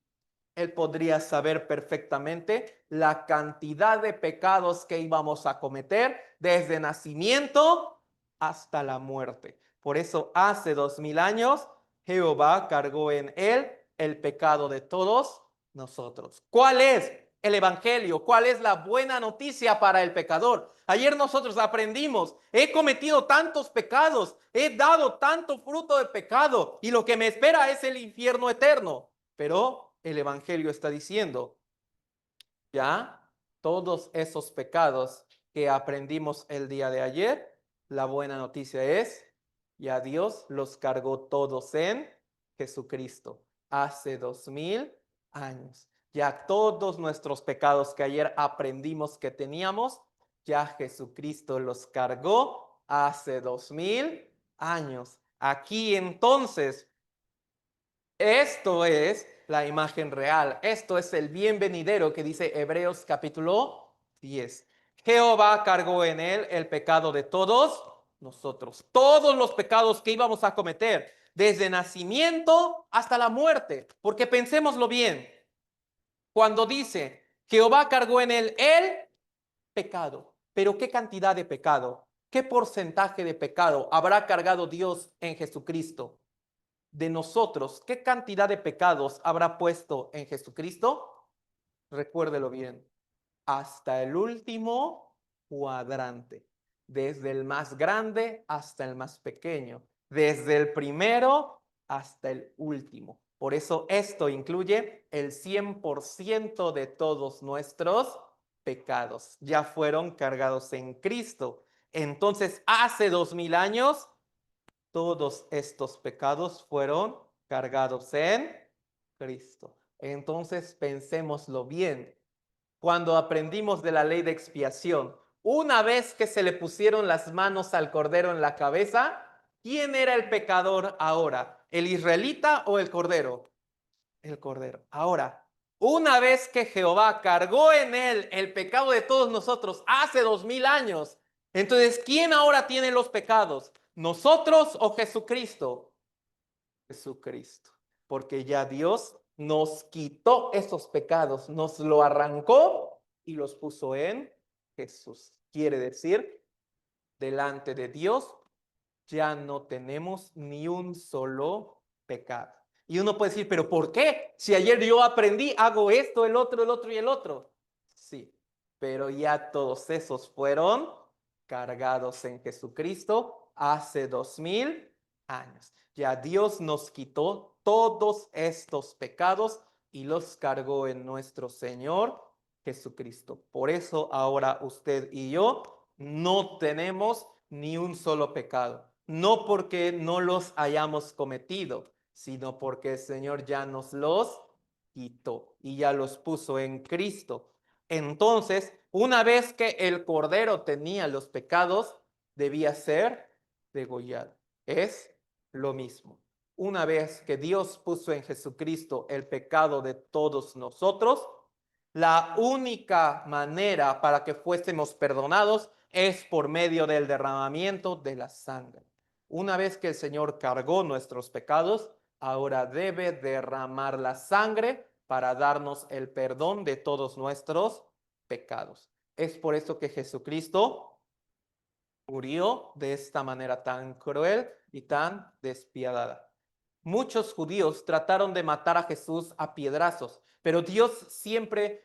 Él podría saber perfectamente la cantidad de pecados que íbamos a cometer desde nacimiento hasta la muerte. Por eso hace 2000 años Jehová cargó en él el pecado de todos nosotros. ¿Cuál es el evangelio? ¿Cuál es la buena noticia para el pecador? Ayer nosotros aprendimos, he cometido tantos pecados, he dado tanto fruto de pecado y lo que me espera es el infierno eterno. Pero el evangelio está diciendo, ya todos esos pecados que aprendimos el día de ayer, la buena noticia es, ya Dios los cargó todos en Jesucristo hace 2000 años. Ya todos nuestros pecados que ayer aprendimos que teníamos, ya Jesucristo los cargó hace 2000 años. Aquí entonces, esto es la imagen real. Esto es el bien venidero que dice Hebreos capítulo 10. Jehová cargó en él el pecado de todos nosotros. Todos los pecados que íbamos a cometer, desde nacimiento hasta la muerte. Porque pensémoslo bien. Cuando dice Jehová cargó en él el pecado. Pero ¿qué cantidad de pecado? ¿Qué porcentaje de pecado habrá cargado Dios en Jesucristo? De nosotros, ¿qué cantidad de pecados habrá puesto en Jesucristo? Recuérdelo bien, hasta el último cuadrante, desde el más grande hasta el más pequeño, desde el primero hasta el último. Por eso esto incluye el 100% de todos nuestros pecados. Ya fueron cargados en Cristo. Entonces, hace 2000 años, todos estos pecados fueron cargados en Cristo. Entonces pensémoslo bien. Cuando aprendimos de la ley de expiación, una vez que se le pusieron las manos al cordero en la cabeza, ¿quién era el pecador ahora? ¿El israelita o el cordero? El cordero. Ahora, una vez que Jehová cargó en él el pecado de todos nosotros hace 2000 años, entonces, ¿quién ahora tiene los pecados? ¿Nosotros o Jesucristo? Jesucristo, porque ya Dios nos quitó esos pecados, nos lo arrancó y los puso en Jesús. Quiere decir, delante de Dios ya no tenemos ni un solo pecado. Y uno puede decir, pero ¿por qué? Si ayer yo aprendí, hago esto, el otro y el otro. Sí, pero ya todos esos fueron cargados en Jesucristo hace 2000 años. Ya Dios nos quitó todos estos pecados y los cargó en nuestro Señor Jesucristo. Por eso ahora usted y yo no tenemos ni un solo pecado. No porque no los hayamos cometido, sino porque el Señor ya nos los quitó y ya los puso en Cristo. Entonces, una vez que el Cordero tenía los pecados, debía ser degollado. Es lo mismo. Una vez que Dios puso en Jesucristo el pecado de todos nosotros, la única manera para que fuésemos perdonados es por medio del derramamiento de la sangre. Una vez que el Señor cargó nuestros pecados, ahora debe derramar la sangre para darnos el perdón de todos nuestros pecados. Es por eso que Jesucristo murió de esta manera tan cruel y tan despiadada. Muchos judíos trataron de matar a Jesús a piedrazos, pero Dios siempre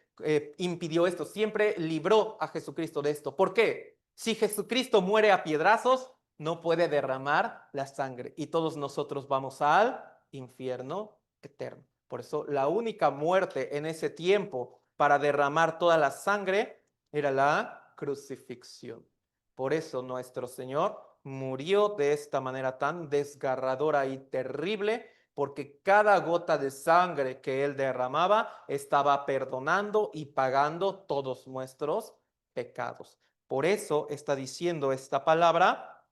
impidió esto, siempre libró a Jesucristo de esto. ¿Por qué? Si Jesucristo muere a piedrazos, no puede derramar la sangre y todos nosotros vamos al infierno eterno. Por eso la única muerte en ese tiempo para derramar toda la sangre era la crucifixión. Por eso nuestro Señor murió de esta manera tan desgarradora y terrible, porque cada gota de sangre que Él derramaba estaba perdonando y pagando todos nuestros pecados. Por eso está diciendo esta palabra: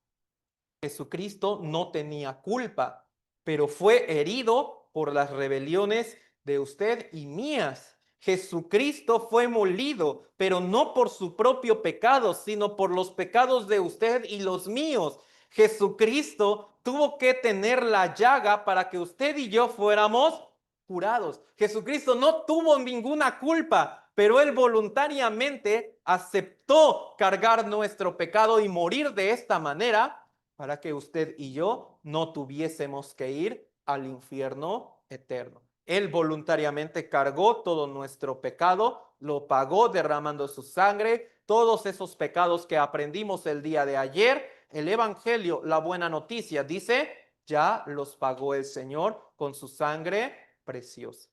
Jesucristo no tenía culpa, pero fue herido por las rebeliones de usted y mías. Jesucristo fue molido, pero no por su propio pecado, sino por los pecados de usted y los míos. Jesucristo tuvo que tener la llaga para que usted y yo fuéramos curados. Jesucristo no tuvo ninguna culpa, pero Él voluntariamente aceptó cargar nuestro pecado y morir de esta manera para que usted y yo no tuviésemos que ir al infierno eterno. Él voluntariamente cargó todo nuestro pecado, lo pagó derramando su sangre, todos esos pecados que aprendimos el día de ayer. El Evangelio, la buena noticia, dice, ya los pagó el Señor con su sangre preciosa.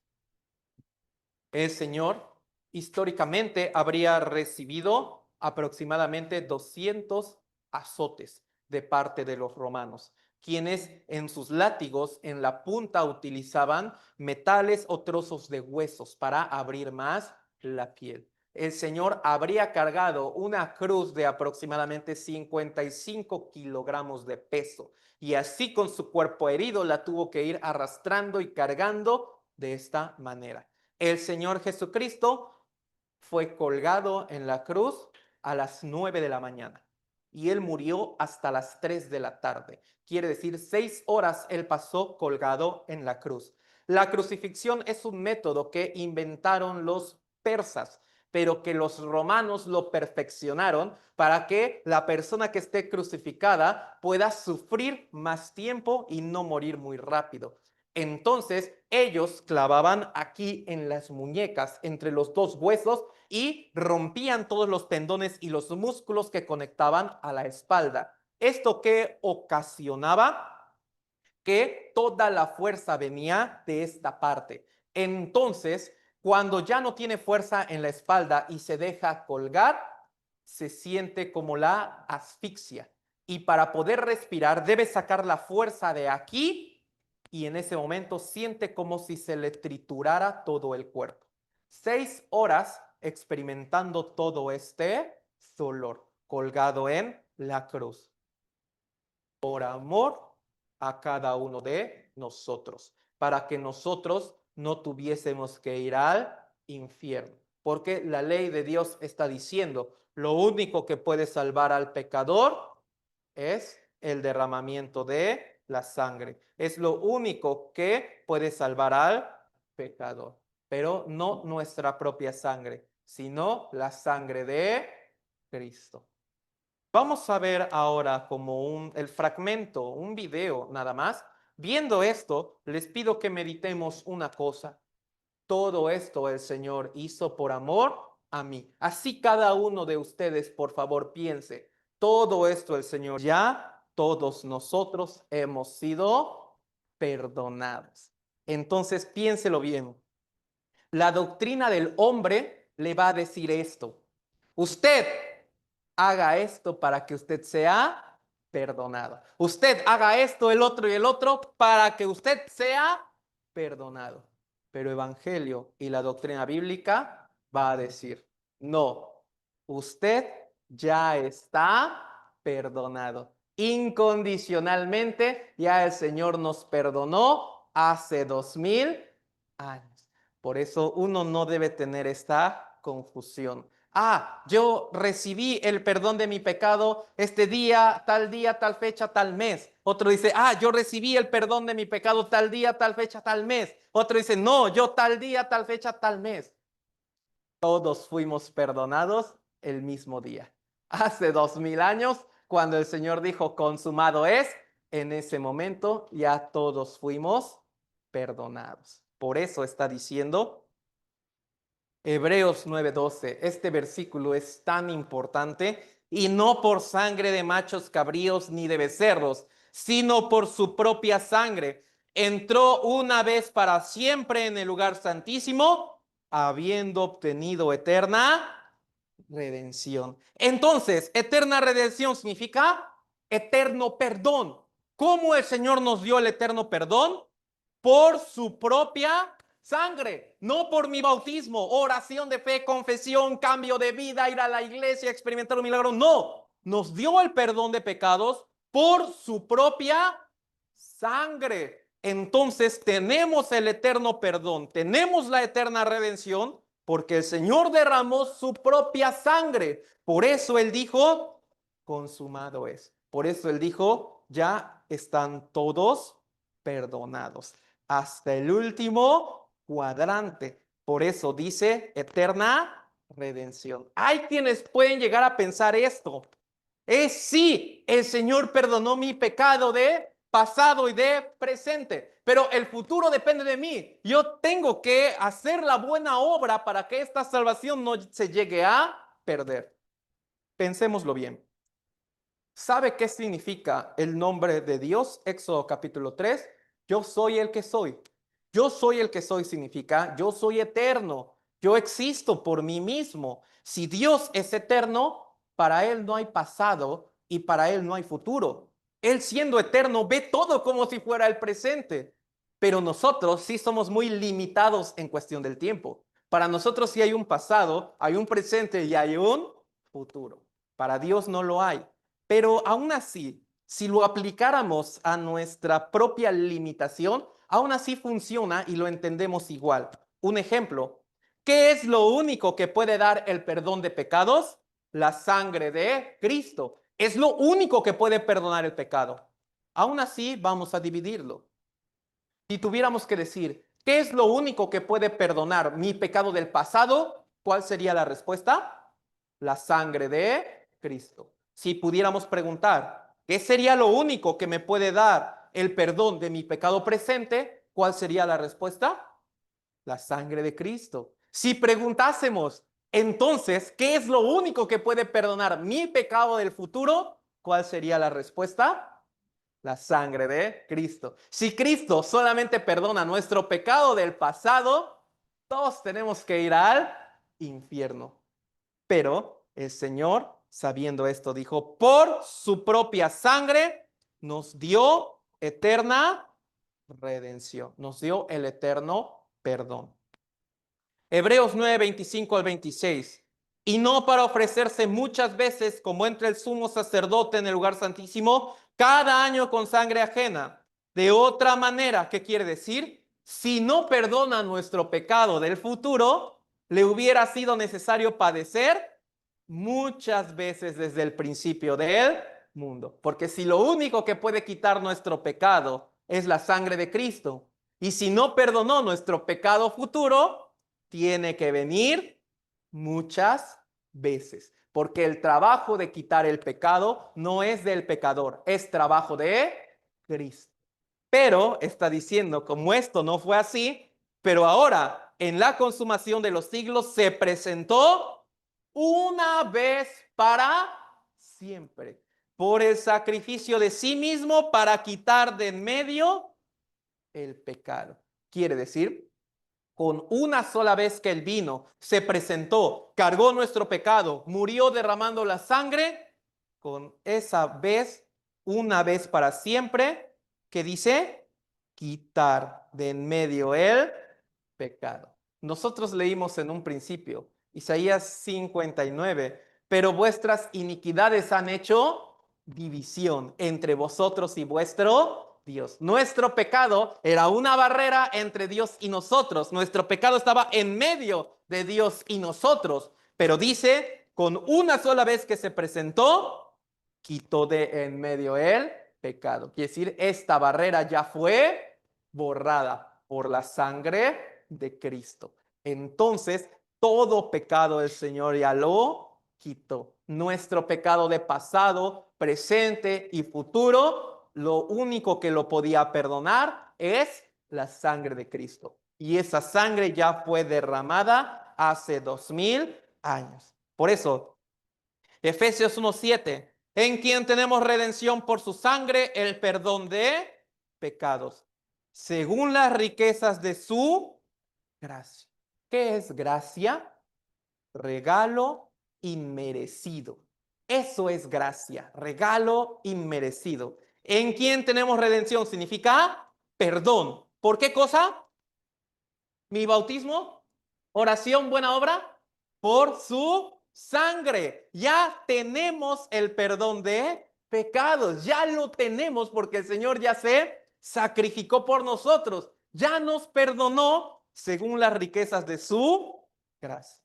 El Señor históricamente habría recibido aproximadamente 200 azotes de parte de los romanos, quienes en sus látigos en la punta utilizaban metales o trozos de huesos para abrir más la piel. El Señor habría cargado una cruz de aproximadamente 55 kilogramos de peso y así con su cuerpo herido la tuvo que ir arrastrando y cargando de esta manera. El Señor Jesucristo fue colgado en la cruz a las 9 de la mañana y Él murió hasta las 3 de la tarde. Quiere decir, 6 horas Él pasó colgado en la cruz. La crucifixión es un método que inventaron los persas, pero que los romanos lo perfeccionaron para que la persona que esté crucificada pueda sufrir más tiempo y no morir muy rápido. Entonces ellos clavaban aquí en las muñecas, entre los dos huesos, y rompían todos los tendones y los músculos que conectaban a la espalda. Esto que ocasionaba que toda la fuerza venía de esta parte. Entonces, cuando ya no tiene fuerza en la espalda y se deja colgar, se siente como la asfixia. Y para poder respirar debe sacar la fuerza de aquí y en ese momento siente como si se le triturara todo el cuerpo. 6 horas experimentando todo este dolor, colgado en la cruz, por amor a cada uno de nosotros, para que nosotros no tuviésemos que ir al infierno. Porque la ley de Dios está diciendo, lo único que puede salvar al pecador es el derramamiento de la sangre. Es lo único que puede salvar al pecador, pero no nuestra propia sangre, sino la sangre de Cristo. Vamos a ver ahora como el fragmento, un video nada más. Viendo esto, les pido que meditemos una cosa. Todo esto el Señor hizo por amor a mí. Así cada uno de ustedes, por favor, piense. Todo esto el Señor, ya todos nosotros hemos sido perdonados. Entonces, piénselo bien. La doctrina del hombre le va a decir esto. Usted haga esto para que usted sea perdonado. Usted haga esto, el otro y el otro para que usted sea perdonado. Pero Evangelio y la doctrina bíblica va a decir, no, usted ya está perdonado. Incondicionalmente, ya el Señor nos perdonó hace 2000 años. Por eso uno no debe tener esta confusión. Yo recibí el perdón de mi pecado este día, tal fecha, tal mes. Otro dice, yo recibí el perdón de mi pecado tal día, tal fecha, tal mes. Otro dice, no, yo tal día, tal fecha, tal mes. Todos fuimos perdonados el mismo día. Hace 2000 años, cuando el Señor dijo, consumado es, en ese momento ya todos fuimos perdonados. Por eso está diciendo Hebreos 9:12, este versículo es tan importante, y no por sangre de machos cabríos ni de becerros, sino por su propia sangre. Entró una vez para siempre en el lugar santísimo, habiendo obtenido eterna redención. Entonces, eterna redención significa eterno perdón. ¿Cómo el Señor nos dio el eterno perdón? Por su propia sangre, no por mi bautismo, oración de fe, confesión, cambio de vida, ir a la iglesia, experimentar un milagro. No, nos dio el perdón de pecados por su propia sangre. Entonces tenemos el eterno perdón, tenemos la eterna redención, porque el Señor derramó su propia sangre. Por eso Él dijo, consumado es. Por eso Él dijo, ya están todos perdonados. Hasta el último cuadrante. Por eso dice eterna redención. Hay quienes pueden llegar a pensar esto. Sí, el Señor perdonó mi pecado de pasado y de presente, pero el futuro depende de mí. Yo tengo que hacer la buena obra para que esta salvación no se llegue a perder. Pensémoslo bien. ¿Sabe qué significa el nombre de Dios? Éxodo capítulo 3. Yo soy el que soy. Yo soy el que soy significa yo soy eterno. Yo existo por mí mismo. Si Dios es eterno, para Él no hay pasado y para Él no hay futuro. Él siendo eterno ve todo como si fuera el presente. Pero nosotros sí somos muy limitados en cuestión del tiempo. Para nosotros sí hay un pasado, hay un presente y hay un futuro. Para Dios no lo hay. Pero aún así, si lo aplicáramos a nuestra propia limitación, aún así funciona y lo entendemos igual. Un ejemplo, ¿qué es lo único que puede dar el perdón de pecados? La sangre de Cristo. Es lo único que puede perdonar el pecado. Aún así, vamos a dividirlo. Si tuviéramos que decir, ¿qué es lo único que puede perdonar mi pecado del pasado? ¿Cuál sería la respuesta? La sangre de Cristo. Si pudiéramos preguntar, ¿qué sería lo único que me puede dar el perdón de mi pecado presente? ¿Cuál sería la respuesta? La sangre de Cristo. Si preguntásemos, entonces, ¿qué es lo único que puede perdonar mi pecado del futuro? ¿Cuál sería la respuesta? La sangre de Cristo. Si Cristo solamente perdona nuestro pecado del pasado, todos tenemos que ir al infierno. Pero el Señor, sabiendo esto, dijo, por su propia sangre nos dio eterna redención, nos dio el eterno perdón. Hebreos 9, 25 al 26. Y no para ofrecerse muchas veces como entra el sumo sacerdote en el lugar santísimo, cada año con sangre ajena. De otra manera, ¿qué quiere decir? Si no perdona nuestro pecado del futuro, le hubiera sido necesario padecer muchas veces desde el principio del mundo. Porque si lo único que puede quitar nuestro pecado es la sangre de Cristo, y si no perdonó nuestro pecado futuro, tiene que venir muchas veces. Porque el trabajo de quitar el pecado no es del pecador, es trabajo de Cristo. Pero está diciendo, como esto no fue así, pero ahora en la consumación de los siglos se presentó una vez para siempre, por el sacrificio de sí mismo para quitar de en medio el pecado. Quiere decir, con una sola vez que él vino, se presentó, cargó nuestro pecado, murió derramando la sangre, con esa vez, una vez para siempre, que dice, quitar de en medio el pecado. Nosotros leímos en un principio, Isaías 59, pero vuestras iniquidades han hecho división entre vosotros y vuestro Dios. Nuestro pecado era una barrera entre Dios y nosotros. Nuestro pecado estaba en medio de Dios y nosotros. Pero dice, con una sola vez que se presentó, quitó de en medio el pecado. Quiere decir, esta barrera ya fue borrada por la sangre de Cristo. Entonces, todo pecado el Señor ya lo quitó. Nuestro pecado de pasado, presente y futuro, lo único que lo podía perdonar es la sangre de Cristo. Y esa sangre ya fue derramada hace 2000 años. Por eso, Efesios 1:7, en quien tenemos redención por su sangre, el perdón de pecados, según las riquezas de su gracia. ¿Qué es gracia? Regalo inmerecido. Eso es gracia, regalo inmerecido. ¿En quién tenemos redención? Significa perdón. ¿Por qué cosa? Mi bautismo, oración, buena obra, por su sangre. Ya tenemos el perdón de pecados, ya lo tenemos porque el Señor ya se sacrificó por nosotros, ya nos perdonó según las riquezas de su gracia.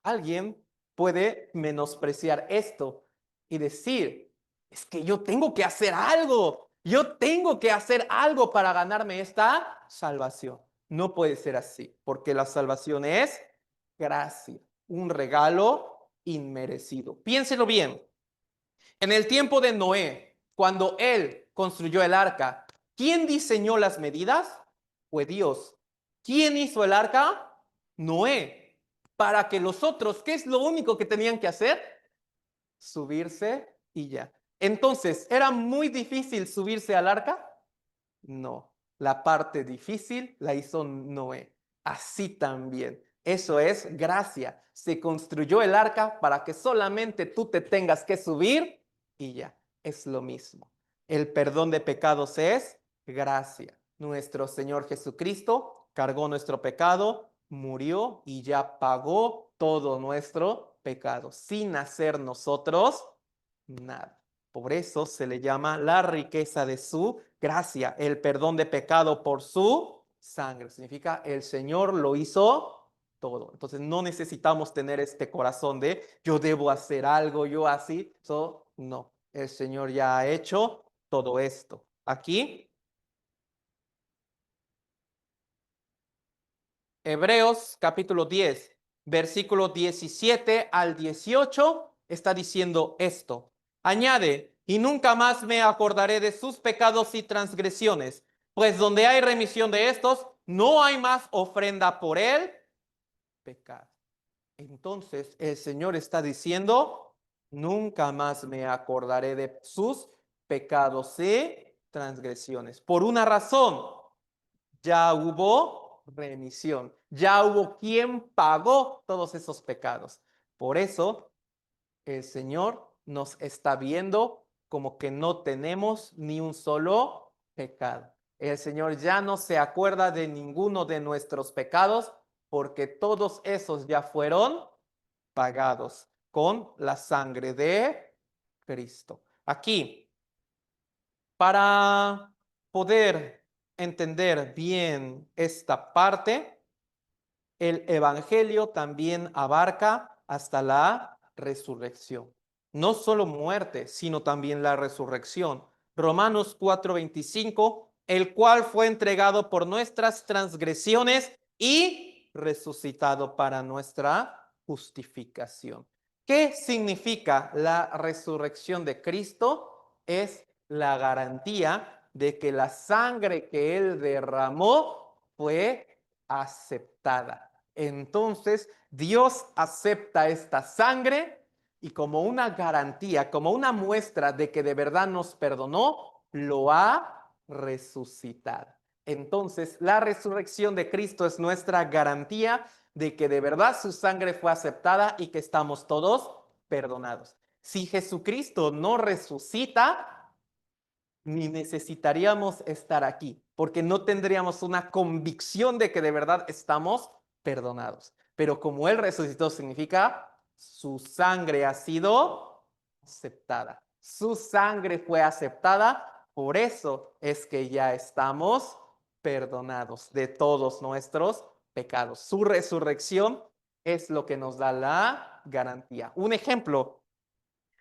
Alguien puede menospreciar esto y decir, es que yo tengo que hacer algo, yo tengo que hacer algo para ganarme esta salvación. No puede ser así, porque la salvación es gracia, un regalo inmerecido. Piénselo bien. En el tiempo de Noé, cuando él construyó el arca, ¿quién diseñó las medidas? Fue Dios. ¿Quién hizo el arca? Noé. Para que los otros, ¿qué es lo único que tenían que hacer? Subirse y ya. Entonces, ¿era muy difícil subirse al arca? No, la parte difícil la hizo Noé. Así también. Eso es gracia. Se construyó el arca para que solamente tú te tengas que subir y ya. Es lo mismo. El perdón de pecados es gracia. Nuestro Señor Jesucristo cargó nuestro pecado, murió y ya pagó todo nuestro pecado, sin hacer nosotros nada. Por eso se le llama la riqueza de su gracia, el perdón de pecado por su sangre. Significa el Señor lo hizo todo. Entonces no necesitamos tener este corazón de yo debo hacer algo, yo así. No, el Señor ya ha hecho todo esto. Aquí, Hebreos capítulo 10, versículo 17 al 18, está diciendo esto. Añade, y nunca más me acordaré de sus pecados y transgresiones, pues donde hay remisión de estos, no hay más ofrenda por el pecado. Entonces el Señor está diciendo, nunca más me acordaré de sus pecados y transgresiones. Por una razón, ya hubo remisión, ya hubo quien pagó todos esos pecados. Por eso el Señor nos está viendo como que no tenemos ni un solo pecado. El Señor ya no se acuerda de ninguno de nuestros pecados porque todos esos ya fueron pagados con la sangre de Cristo. Aquí, para poder entender bien esta parte, el Evangelio también abarca hasta la resurrección. no solo muerte, sino también la resurrección. Romanos 4:25, el cual fue entregado por nuestras transgresiones y resucitado para nuestra justificación. ¿Qué significa la resurrección de Cristo? Es la garantía de que la sangre que Él derramó fue aceptada. Entonces, Dios acepta esta sangre y como una garantía, como una muestra de que de verdad nos perdonó, lo ha resucitado. Entonces, la resurrección de Cristo es nuestra garantía de que de verdad su sangre fue aceptada y que estamos todos perdonados. Si Jesucristo no resucita, ni necesitaríamos estar aquí, porque no tendríamos una convicción de que de verdad estamos perdonados. Pero como Él resucitó, significa su sangre ha sido aceptada. Su sangre fue aceptada, por eso es que ya estamos perdonados de todos nuestros pecados. Su resurrección es lo que nos da la garantía. Un ejemplo,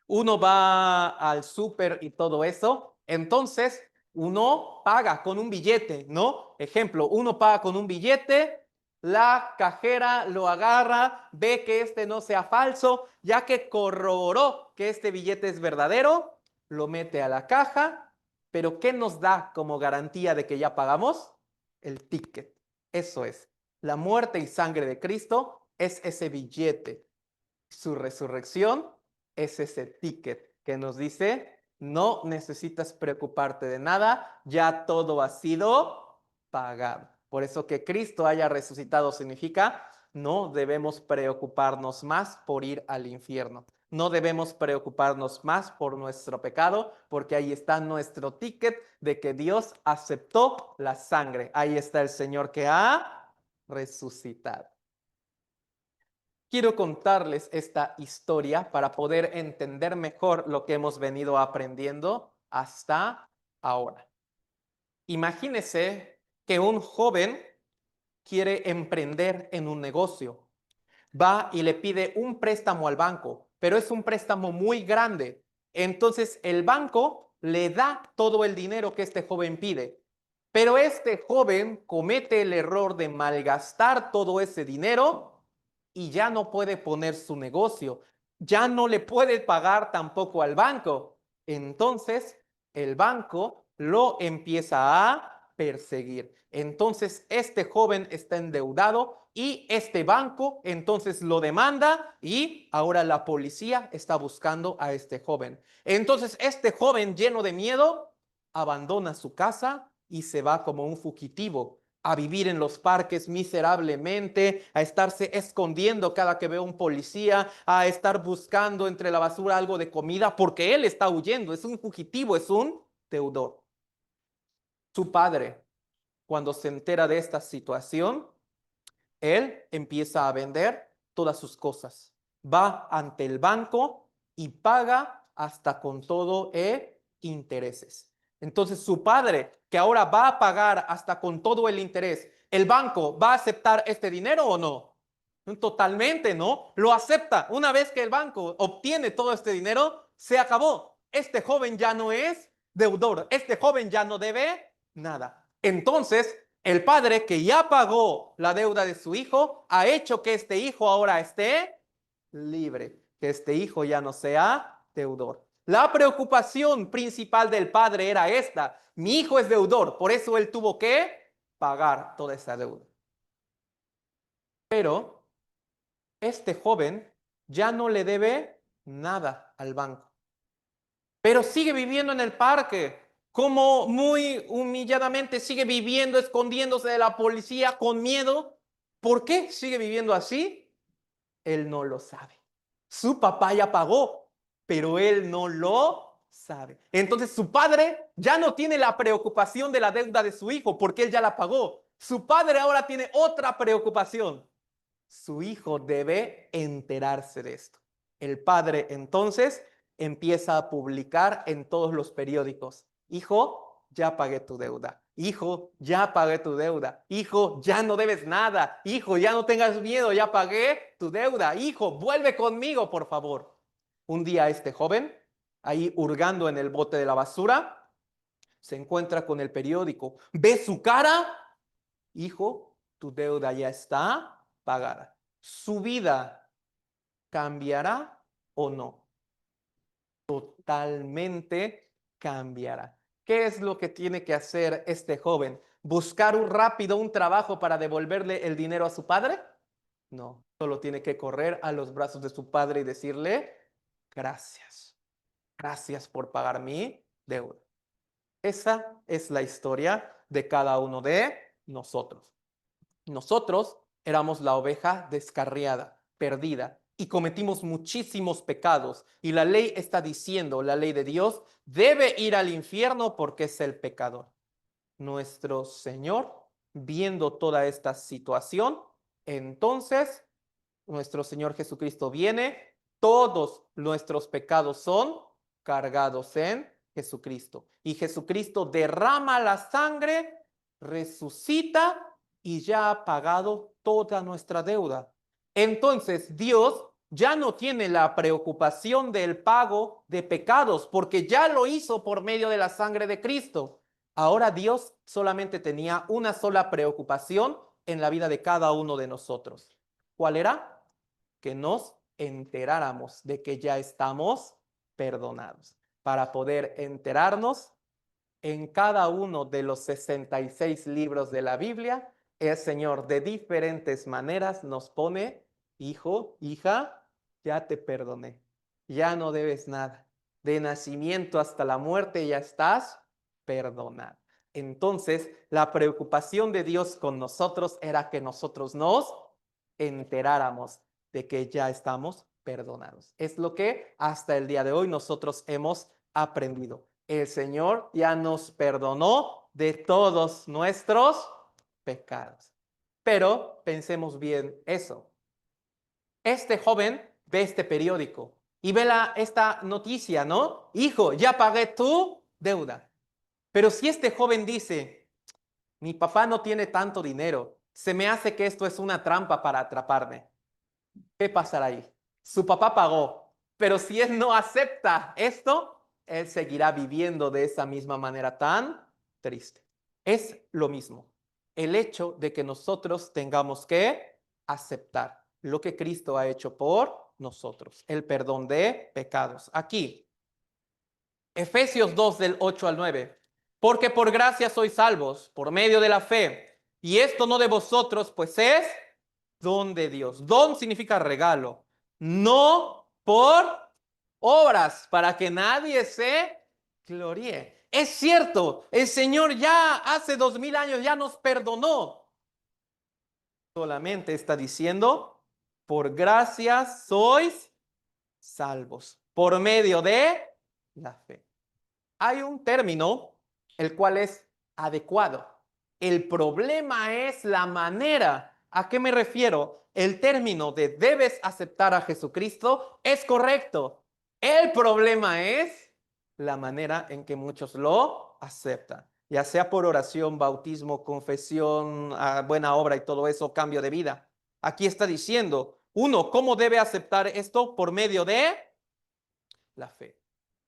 uno va al súper y todo eso, entonces uno paga con un billete, ¿no? Ejemplo, uno paga con un billete, la cajera lo agarra, ve que este no sea falso, ya que corroboró que este billete es verdadero, lo mete a la caja, pero ¿qué nos da como garantía de que ya pagamos? El ticket. Eso es. La muerte y sangre de Cristo es ese billete. Su resurrección es ese ticket que nos dice, no necesitas preocuparte de nada, ya todo ha sido pagado. Por eso que Cristo haya resucitado significa, no debemos preocuparnos más por ir al infierno. No debemos preocuparnos más por nuestro pecado, porque ahí está nuestro ticket de que Dios aceptó la sangre. Ahí está el Señor que ha resucitado. Quiero contarles esta historia para poder entender mejor lo que hemos venido aprendiendo hasta ahora. Imagínese que un joven quiere emprender en un negocio. Va y le pide un préstamo al banco, pero es un préstamo muy grande. Entonces el banco le da todo el dinero que este joven pide. Pero este joven comete el error de malgastar todo ese dinero y ya no puede poner su negocio, ya no le puede pagar tampoco al banco. Entonces el banco lo empieza a perseguir. Entonces este joven está endeudado y este banco entonces lo demanda y ahora la policía está buscando a este joven. Entonces este joven lleno de miedo abandona su casa y se va como un fugitivo a vivir en los parques miserablemente, a estarse escondiendo cada que ve un policía, a estar buscando entre la basura algo de comida, porque él está huyendo, es un fugitivo, es un deudor. Su padre, cuando se entera de esta situación, él empieza a vender todas sus cosas. Va ante el banco y paga hasta con todo intereses. Entonces su padre, que ahora va a pagar hasta con todo el interés, ¿el banco va a aceptar este dinero o no? Totalmente, ¿no? Lo acepta. Una vez que el banco obtiene todo este dinero, se acabó. Este joven ya no es deudor. Este joven ya no debe nada. Entonces, el padre que ya pagó la deuda de su hijo ha hecho que este hijo ahora esté libre, que este hijo ya no sea deudor. La preocupación principal del padre era esta: mi hijo es deudor, por eso él tuvo que pagar toda esa deuda. Pero este joven ya no le debe nada al banco, pero sigue viviendo en el parque, como muy humilladamente sigue viviendo, escondiéndose de la policía con miedo. ¿Por qué sigue viviendo así? Él no lo sabe. Su papá ya pagó, pero él no lo sabe. Entonces su padre ya no tiene la preocupación de la deuda de su hijo porque él ya la pagó. Su padre ahora tiene otra preocupación: su hijo debe enterarse de esto. El padre entonces empieza a publicar en todos los periódicos: hijo, ya pagué tu deuda. Hijo, ya pagué tu deuda. Hijo, ya no debes nada. Hijo, ya no tengas miedo, ya pagué tu deuda. Hijo, vuelve conmigo, por favor. Un día este joven, ahí hurgando en el bote de la basura, se encuentra con el periódico, ve su cara, hijo, tu deuda ya está pagada. ¿Su vida cambiará o no? Totalmente cambiará. ¿Qué es lo que tiene que hacer este joven? ¿Buscar rápido un trabajo para devolverle el dinero a su padre? No, solo tiene que correr a los brazos de su padre y decirle, gracias, gracias por pagar mi deuda. Esa es la historia de cada uno de nosotros. Nosotros éramos la oveja descarriada, perdida, y cometimos muchísimos pecados. Y la ley está diciendo, la ley de Dios, debe ir al infierno porque es el pecador. Nuestro Señor, viendo toda esta situación, entonces nuestro Señor Jesucristo viene, todos nuestros pecados son cargados en Jesucristo. Y Jesucristo derrama la sangre, resucita y ya ha pagado toda nuestra deuda. Entonces Dios ya no tiene la preocupación del pago de pecados porque ya lo hizo por medio de la sangre de Cristo. Ahora Dios solamente tenía una sola preocupación en la vida de cada uno de nosotros. ¿Cuál era? Que nos enteráramos de que ya estamos perdonados. Para poder enterarnos, en cada uno de los 66 libros de la Biblia, el Señor de diferentes maneras nos pone, hijo, hija, ya te perdoné, ya no debes nada. De nacimiento hasta la muerte ya estás perdonado. Entonces, la preocupación de Dios con nosotros era que nosotros nos enteráramos de que ya estamos perdonados. Es lo que hasta el día de hoy nosotros hemos aprendido. El Señor ya nos perdonó de todos nuestros pecados. Pero pensemos bien eso. Este joven ve este periódico y ve esta noticia, ¿no? Hijo, ya pagué tu deuda. Pero si este joven dice, mi papá no tiene tanto dinero, se me hace que esto es una trampa para atraparme. ¿Qué pasará ahí? Su papá pagó, pero si él no acepta esto, él seguirá viviendo de esa misma manera tan triste. Es lo mismo. El hecho de que nosotros tengamos que aceptar lo que Cristo ha hecho por nosotros, el perdón de pecados. Aquí, Efesios 2 del 8 al 9. Porque por gracia sois salvos por medio de la fe. Y esto no de vosotros, pues es don de Dios. Don significa regalo. No por obras, para que nadie se gloríe. Es cierto, el Señor ya hace 2000 años ya nos perdonó. Solamente está diciendo, por gracia sois salvos por medio de la fe. Hay un término el cual es adecuado. El problema es la manera. ¿A qué me refiero? El término de debes aceptar a Jesucristo es correcto. El problema es la manera en que muchos lo aceptan, ya sea por oración, bautismo, confesión, buena obra y todo eso, cambio de vida. Aquí está diciendo, uno, ¿cómo debe aceptar esto? Por medio de la fe.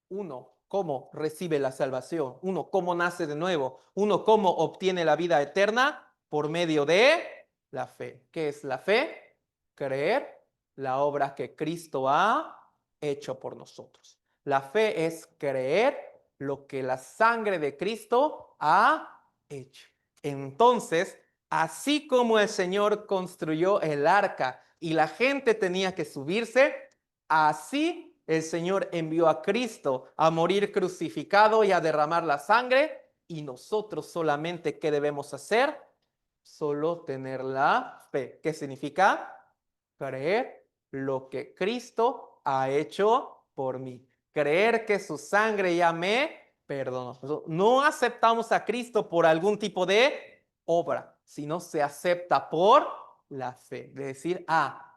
Uno, cómo recibe la salvación. Uno, cómo nace de nuevo. Uno, cómo obtiene la vida eterna por medio de la fe. ¿Qué es la fe? Creer la obra que Cristo ha hecho por nosotros. La fe es creer lo que la sangre de Cristo ha hecho. Entonces, así como el Señor construyó el arca y la gente tenía que subirse, así el Señor envió a Cristo a morir crucificado y a derramar la sangre. Y nosotros solamente, ¿qué debemos hacer? Solo tener la fe. ¿Qué significa? Creer lo que Cristo ha hecho por mí. Creer que su sangre ya me perdonó. No aceptamos a Cristo por algún tipo de obra, sino se acepta por la fe. De decir,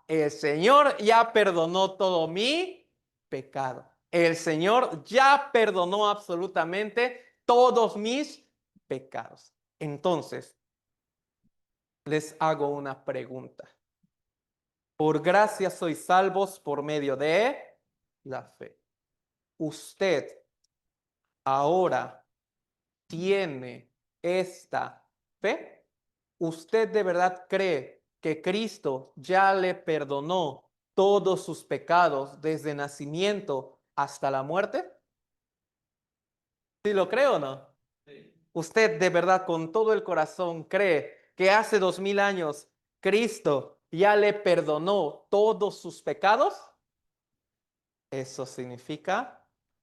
el Señor ya perdonó todo mi pecado. El Señor ya perdonó absolutamente todos mis pecados. Entonces, les hago una pregunta. Por gracia sois salvos por medio de la fe. Usted ahora tiene esta fe. ¿Usted de verdad cree que Cristo ya le perdonó todos sus pecados desde nacimiento hasta la muerte? ¿Sí lo cree o no? ¿Usted de verdad con todo el corazón cree que hace 2000 años Cristo ya le perdonó todos sus pecados? Eso significa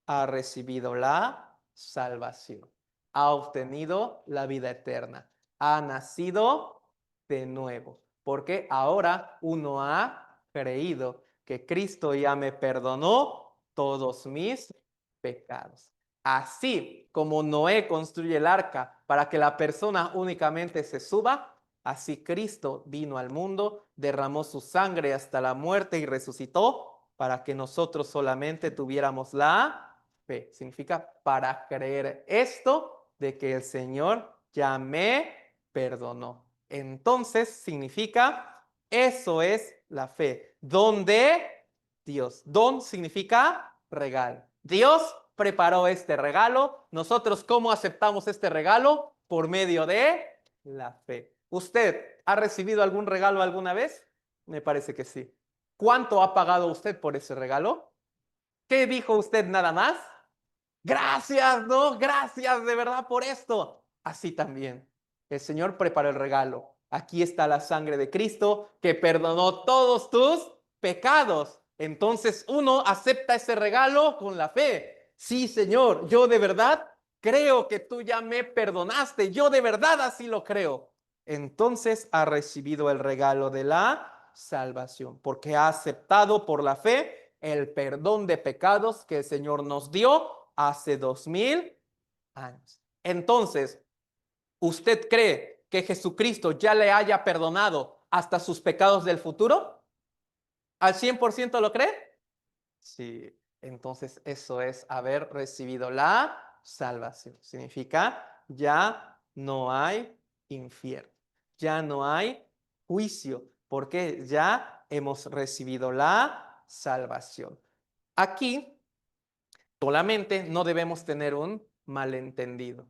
ha recibido la salvación, ha obtenido la vida eterna, ha nacido de nuevo, porque ahora uno ha creído que Cristo ya me perdonó todos mis pecados. Así como Noé construye el arca para que la persona únicamente se suba, así Cristo vino al mundo, derramó su sangre hasta la muerte y resucitó para que nosotros solamente tuviéramos la fe. Significa para creer esto de que el Señor ya me perdonó. Entonces significa, eso es la fe. Don de Dios. Don significa regalo. Dios preparó este regalo. Nosotros, ¿cómo aceptamos este regalo? Por medio de la fe. ¿Usted ha recibido algún regalo alguna vez? Me parece que sí. ¿Cuánto ha pagado usted por ese regalo? ¿Qué dijo usted nada más? Gracias, ¿no? Gracias de verdad por esto. Así también, el Señor preparó el regalo. Aquí está la sangre de Cristo que perdonó todos tus pecados. Entonces uno acepta ese regalo con la fe. Sí, Señor, yo de verdad creo que tú ya me perdonaste. Yo de verdad así lo creo. Entonces ha recibido el regalo de la salvación porque ha aceptado por la fe el perdón de pecados que el Señor nos dio hace 2000 años. Entonces, ¿usted cree que Jesucristo ya le haya perdonado hasta sus pecados del futuro? ¿Al 100% lo cree? Sí. Entonces, eso es haber recibido la salvación. Significa, ya no hay infierno, ya no hay juicio, porque ya hemos recibido la salvación. Aquí solamente no debemos tener un malentendido.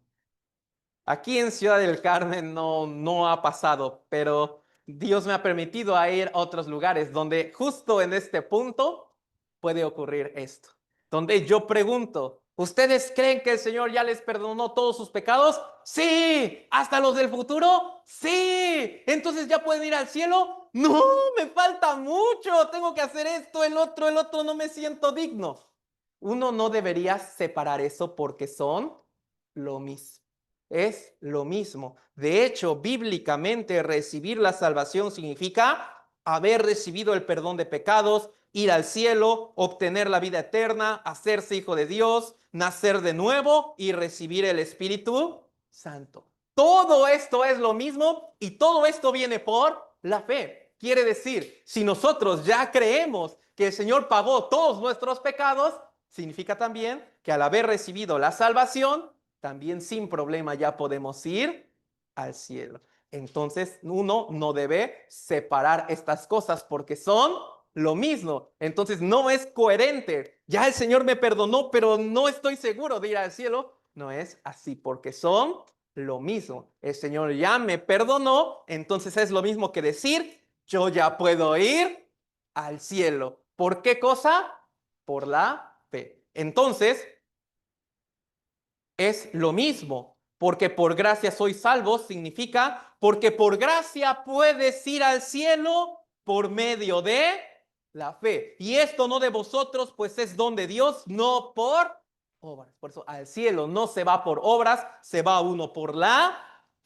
Aquí en Ciudad del Carmen no ha pasado, pero Dios me ha permitido ir a otros lugares donde justo en este punto puede ocurrir esto. Donde yo pregunto, ¿ustedes creen que el Señor ya les perdonó todos sus pecados? Sí. ¿Hasta los del futuro? Sí. ¿Entonces ya pueden ir al cielo? No, me falta mucho. Tengo que hacer esto, el otro, no me siento digno. Uno no debería separar eso porque son lo mismo. Es lo mismo. De hecho, bíblicamente recibir la salvación significa haber recibido el perdón de pecados, ir al cielo, obtener la vida eterna, hacerse hijo de Dios, nacer de nuevo y recibir el Espíritu Santo. Todo esto es lo mismo y todo esto viene por la fe. Quiere decir, si nosotros ya creemos que el Señor pagó todos nuestros pecados, significa también que al haber recibido la salvación, también sin problema ya podemos ir al cielo. Entonces uno no debe separar estas cosas porque son lo mismo. Entonces no es coherente. Ya el Señor me perdonó, pero no estoy seguro de ir al cielo. No es así porque son lo mismo. El Señor ya me perdonó, entonces es lo mismo que decir, yo ya puedo ir al cielo. ¿Por qué cosa? Por la fe. Entonces, es lo mismo, porque por gracia soy salvo significa porque por gracia puedes ir al cielo por medio de la fe. Y esto no de vosotros, pues es don de Dios, no por obras. Por eso al cielo no se va por obras, se va uno por la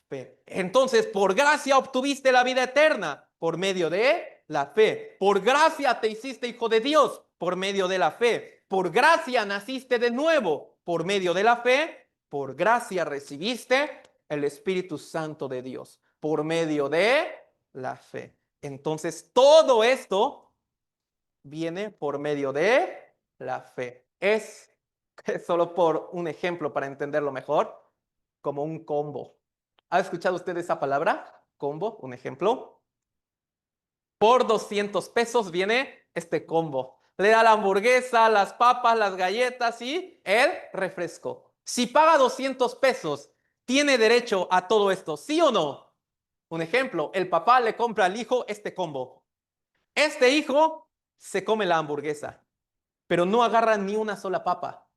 fe. Entonces, por gracia obtuviste la vida eterna por medio de la fe. Por gracia te hiciste hijo de Dios por medio de la fe. Por gracia naciste de nuevo por medio de la fe. Por gracia recibiste el Espíritu Santo de Dios por medio de la fe. Entonces, todo esto viene por medio de la fe. Es solo por un ejemplo para entenderlo mejor, como un combo. ¿Ha escuchado usted esa palabra? Combo, un ejemplo. Por 200 pesos viene este combo. Le da la hamburguesa, las papas, las galletas y el refresco. Si paga 200 pesos, ¿tiene derecho a todo esto? ¿Sí o no? Un ejemplo, el papá le compra al hijo este combo. Este hijo se come la hamburguesa, pero no agarra ni una sola papa.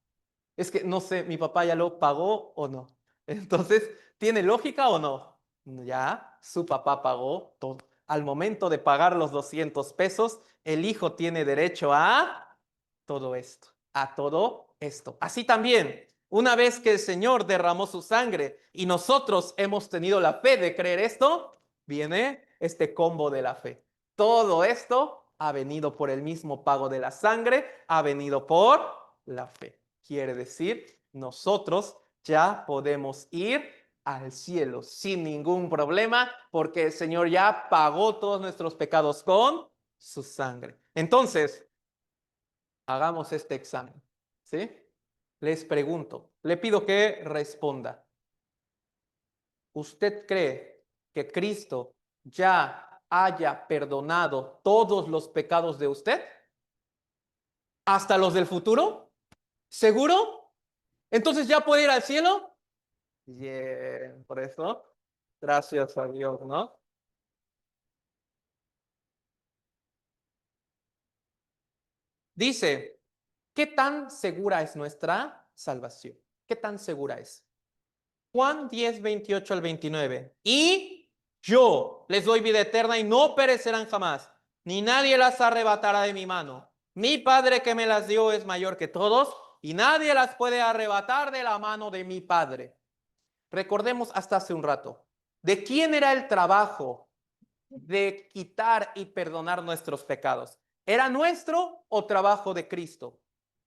Es que no sé, mi papá ya lo pagó o no. Entonces, ¿tiene lógica o no? Ya, su papá pagó todo. Al momento de pagar los 200 pesos, el hijo tiene derecho a todo esto, a todo esto. Así también, una vez que el Señor derramó su sangre y nosotros hemos tenido la fe de creer esto, viene este combo de la fe. Todo esto ha venido por el mismo pago de la sangre, ha venido por la fe. Quiere decir, nosotros ya podemos ir al cielo sin ningún problema porque el Señor ya pagó todos nuestros pecados con su sangre. Entonces, hagamos este examen, ¿sí? Les pregunto, le pido que responda. ¿Usted cree que Cristo ya haya perdonado todos los pecados de usted? ¿Hasta los del futuro? ¿Seguro? Entonces ya puede ir al cielo. Bien, por eso, gracias a Dios, ¿no? Dice, ¿qué tan segura es nuestra salvación? ¿Qué tan segura es? Juan 10, 28 al 29. Y yo les doy vida eterna y no perecerán jamás, ni nadie las arrebatará de mi mano. Mi Padre que me las dio es mayor que todos y nadie las puede arrebatar de la mano de mi Padre. Recordemos hasta hace un rato, ¿de quién era el trabajo de quitar y perdonar nuestros pecados? ¿Era nuestro o trabajo de Cristo?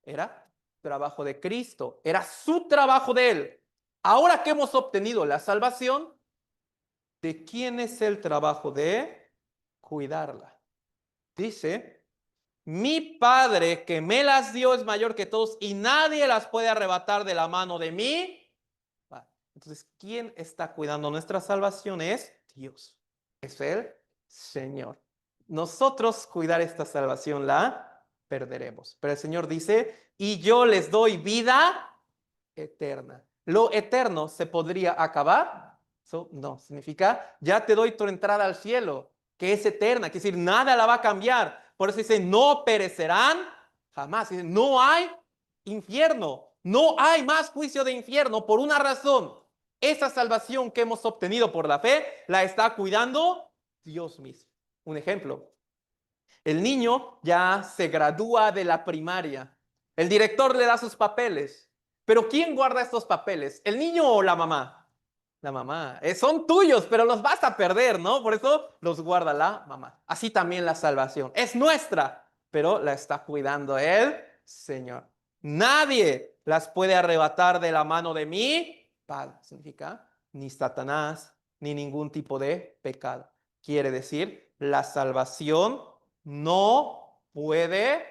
Era trabajo de Cristo, era su trabajo de Él. Ahora que hemos obtenido la salvación, ¿de quién es el trabajo de cuidarla? Dice, mi Padre que me las dio es mayor que todos y nadie las puede arrebatar de la mano de mí. Entonces, ¿quién está cuidando nuestra salvación? Es Dios, es el Señor. Nosotros cuidar esta salvación la perderemos. Pero el Señor dice, y yo les doy vida eterna. ¿Lo eterno se podría acabar? No, significa, ya te doy tu entrada al cielo, que es eterna, quiere decir, nada la va a cambiar. Por eso dice, no perecerán jamás. Dice, no hay infierno, no hay más juicio de infierno por una razón. Esa salvación que hemos obtenido por la fe la está cuidando Dios mismo. Un ejemplo, el niño ya se gradúa de la primaria. El director le da sus papeles. Pero ¿quién guarda estos papeles? ¿El niño o la mamá? La mamá. Son tuyos, pero los vas a perder, ¿no? Por eso los guarda la mamá. Así también la salvación. Es nuestra, pero la está cuidando el Señor. Nadie las puede arrebatar de la mano de mí. Padre, significa ni Satanás, ni ningún tipo de pecado. Quiere decir, la salvación no puede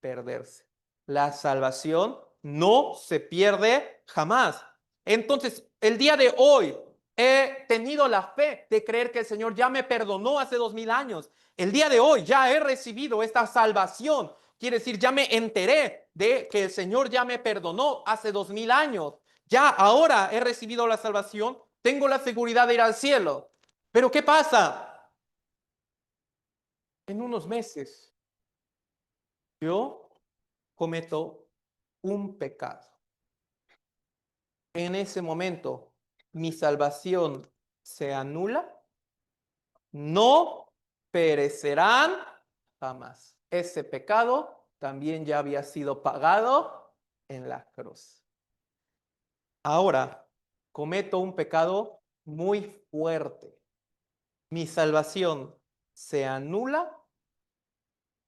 perderse. La salvación no se pierde jamás. Entonces, el día de hoy he tenido la fe de creer que el Señor ya me perdonó hace 2000 años. El día de hoy ya he recibido esta salvación. Quiere decir, ya me enteré de que el Señor ya me perdonó hace 2000 años. Ya ahora he recibido la salvación. Tengo la seguridad de ir al cielo. Pero ¿qué pasa? En unos meses yo cometo un pecado. En ese momento, mi salvación se anula, no perecerán jamás. Ese pecado también ya había sido pagado en la cruz. Ahora, cometo un pecado muy fuerte. Mi salvación se anula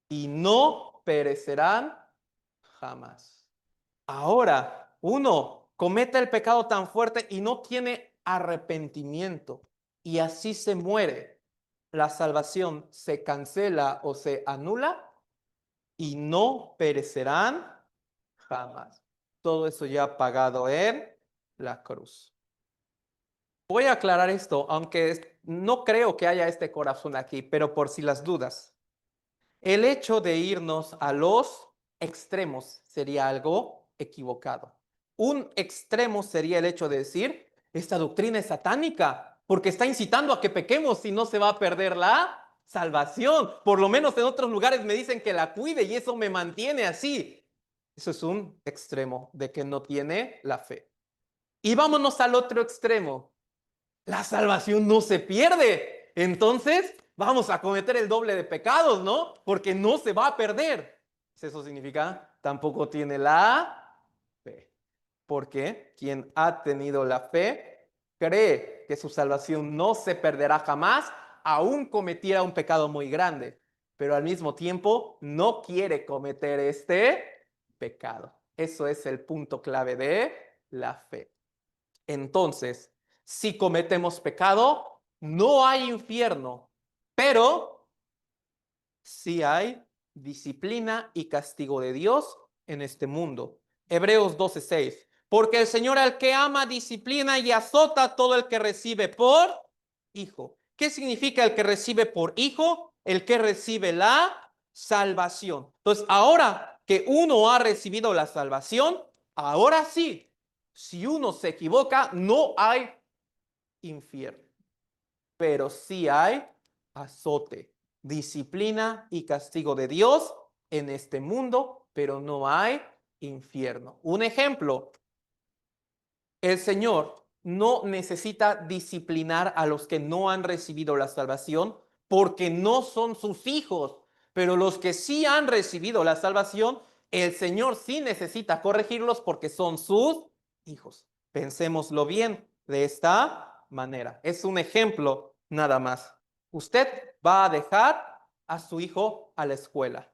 y no perecerán jamás. Ahora, uno comete el pecado tan fuerte y no tiene arrepentimiento y así se muere. La salvación se cancela o se anula y no perecerán jamás. Todo eso ya pagado en la cruz. Voy a aclarar esto, aunque no creo que haya este corazón aquí, pero por si las dudas. El hecho de irnos a los extremos sería algo equivocado. Un extremo sería el hecho de decir, esta doctrina es satánica, porque está incitando a que pequemos y no se va a perder la salvación. Por lo menos en otros lugares me dicen que la cuide y eso me mantiene así. Eso es un extremo de que no tiene la fe. Y vámonos al otro extremo. La salvación no se pierde. Entonces, vamos a cometer el doble de pecados, ¿no? Porque no se va a perder. Eso significa, tampoco tiene la fe. Porque quien ha tenido la fe cree que su salvación no se perderá jamás, aún cometiera un pecado muy grande. Pero al mismo tiempo no quiere cometer este pecado. Eso es el punto clave de la fe. Entonces, si cometemos pecado, no hay infierno, pero sí hay disciplina y castigo de Dios en este mundo. Hebreos 12:6. Porque el Señor al que ama disciplina y azota a todo el que recibe por hijo. ¿Qué significa el que recibe por hijo? El que recibe la salvación. Entonces, ahora que uno ha recibido la salvación, ahora sí, si uno se equivoca, no hay infierno, pero sí hay azote, disciplina y castigo de Dios en este mundo, pero no hay infierno. Un ejemplo, el Señor no necesita disciplinar a los que no han recibido la salvación porque no son sus hijos, pero los que sí han recibido la salvación, el Señor sí necesita corregirlos porque son sus hijos. Pensémoslo bien de esta manera. Es un ejemplo nada más. Usted va a dejar a su hijo a la escuela.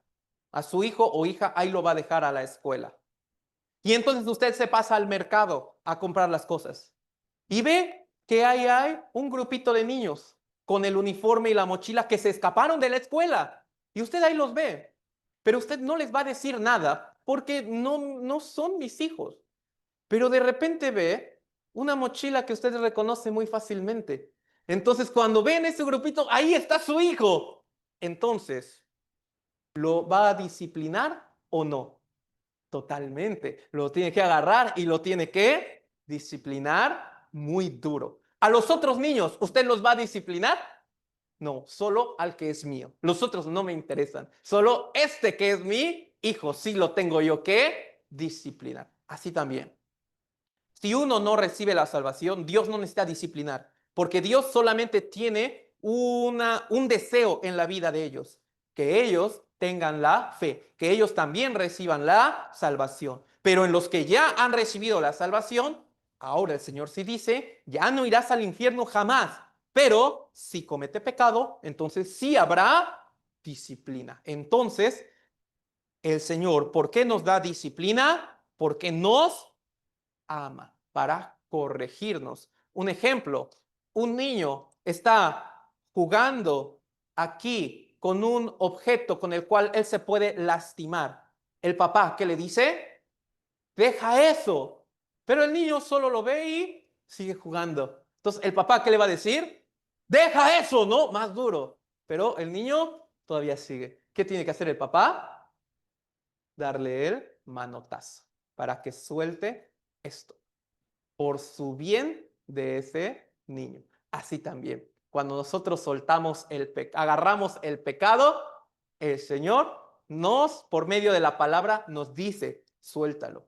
A su hijo o hija ahí lo va a dejar a la escuela. Y entonces usted se pasa al mercado a comprar las cosas y ve que ahí hay un grupito de niños con el uniforme y la mochila que se escaparon de la escuela. Y usted ahí los ve. Pero usted no les va a decir nada porque no son mis hijos. Pero de repente ve una mochila que usted reconoce muy fácilmente. Entonces cuando ven ese grupito, ahí está su hijo. Entonces, ¿lo va a disciplinar o no? Totalmente. Lo tiene que agarrar y lo tiene que disciplinar muy duro. A los otros niños, ¿usted los va a disciplinar? No, solo al que es mío. Los otros no me interesan. Solo este que es mi hijo, sí lo tengo yo que disciplinar. Así también. Si uno no recibe la salvación, Dios no necesita disciplinar, porque Dios solamente tiene un deseo en la vida de ellos, que ellos tengan la fe, que ellos también reciban la salvación. Pero en los que ya han recibido la salvación, ahora el Señor sí dice, ya no irás al infierno jamás, pero si comete pecado, entonces sí habrá disciplina. Entonces, el Señor, ¿por qué nos da disciplina? Porque nos ama para corregirnos. Un ejemplo, un niño está jugando aquí con un objeto con el cual él se puede lastimar. El papá, ¿qué le dice? Deja eso. Pero el niño solo lo ve y sigue jugando. Entonces, el papá, ¿qué le va a decir? Deja eso, ¿no? Más duro. Pero el niño todavía sigue. ¿Qué tiene que hacer el papá? Darle el manotazo para que suelte esto por su bien de ese niño. Así también, cuando nosotros soltamos agarramos el pecado, el Señor por medio de la palabra, nos dice, suéltalo.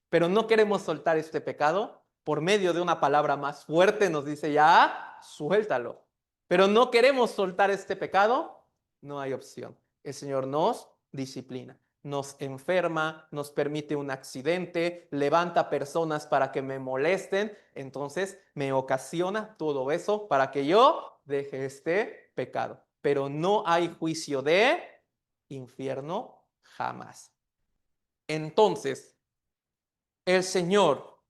Pero no queremos soltar este pecado, por medio de una palabra más fuerte nos dice, ya, suéltalo. Pero no queremos soltar este pecado, no hay opción. El Señor nos disciplina, nos enferma, nos permite un accidente, levanta personas para que me molesten, entonces me ocasiona todo eso para que yo deje este pecado. Pero no hay juicio de infierno jamás. Entonces, el Señor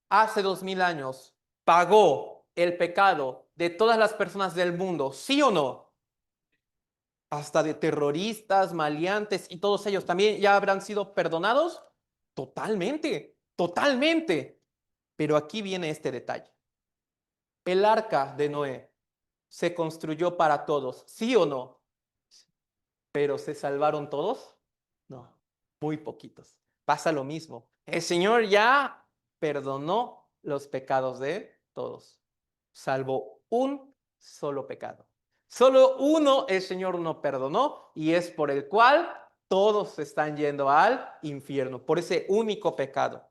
hace 2000 años pagó el pecado de todas las personas del mundo, ¿sí o no? Hasta de terroristas, maleantes y todos ellos también ya habrán sido perdonados. Totalmente, totalmente. Pero aquí viene este detalle. El arca de Noé se construyó para todos, ¿sí o no? ¿Pero se salvaron todos? No, muy poquitos. Pasa lo mismo. El Señor ya perdonó los pecados de todos, salvo un solo pecado. Solo uno el Señor no perdonó y es por el cual todos están yendo al infierno, por ese único pecado.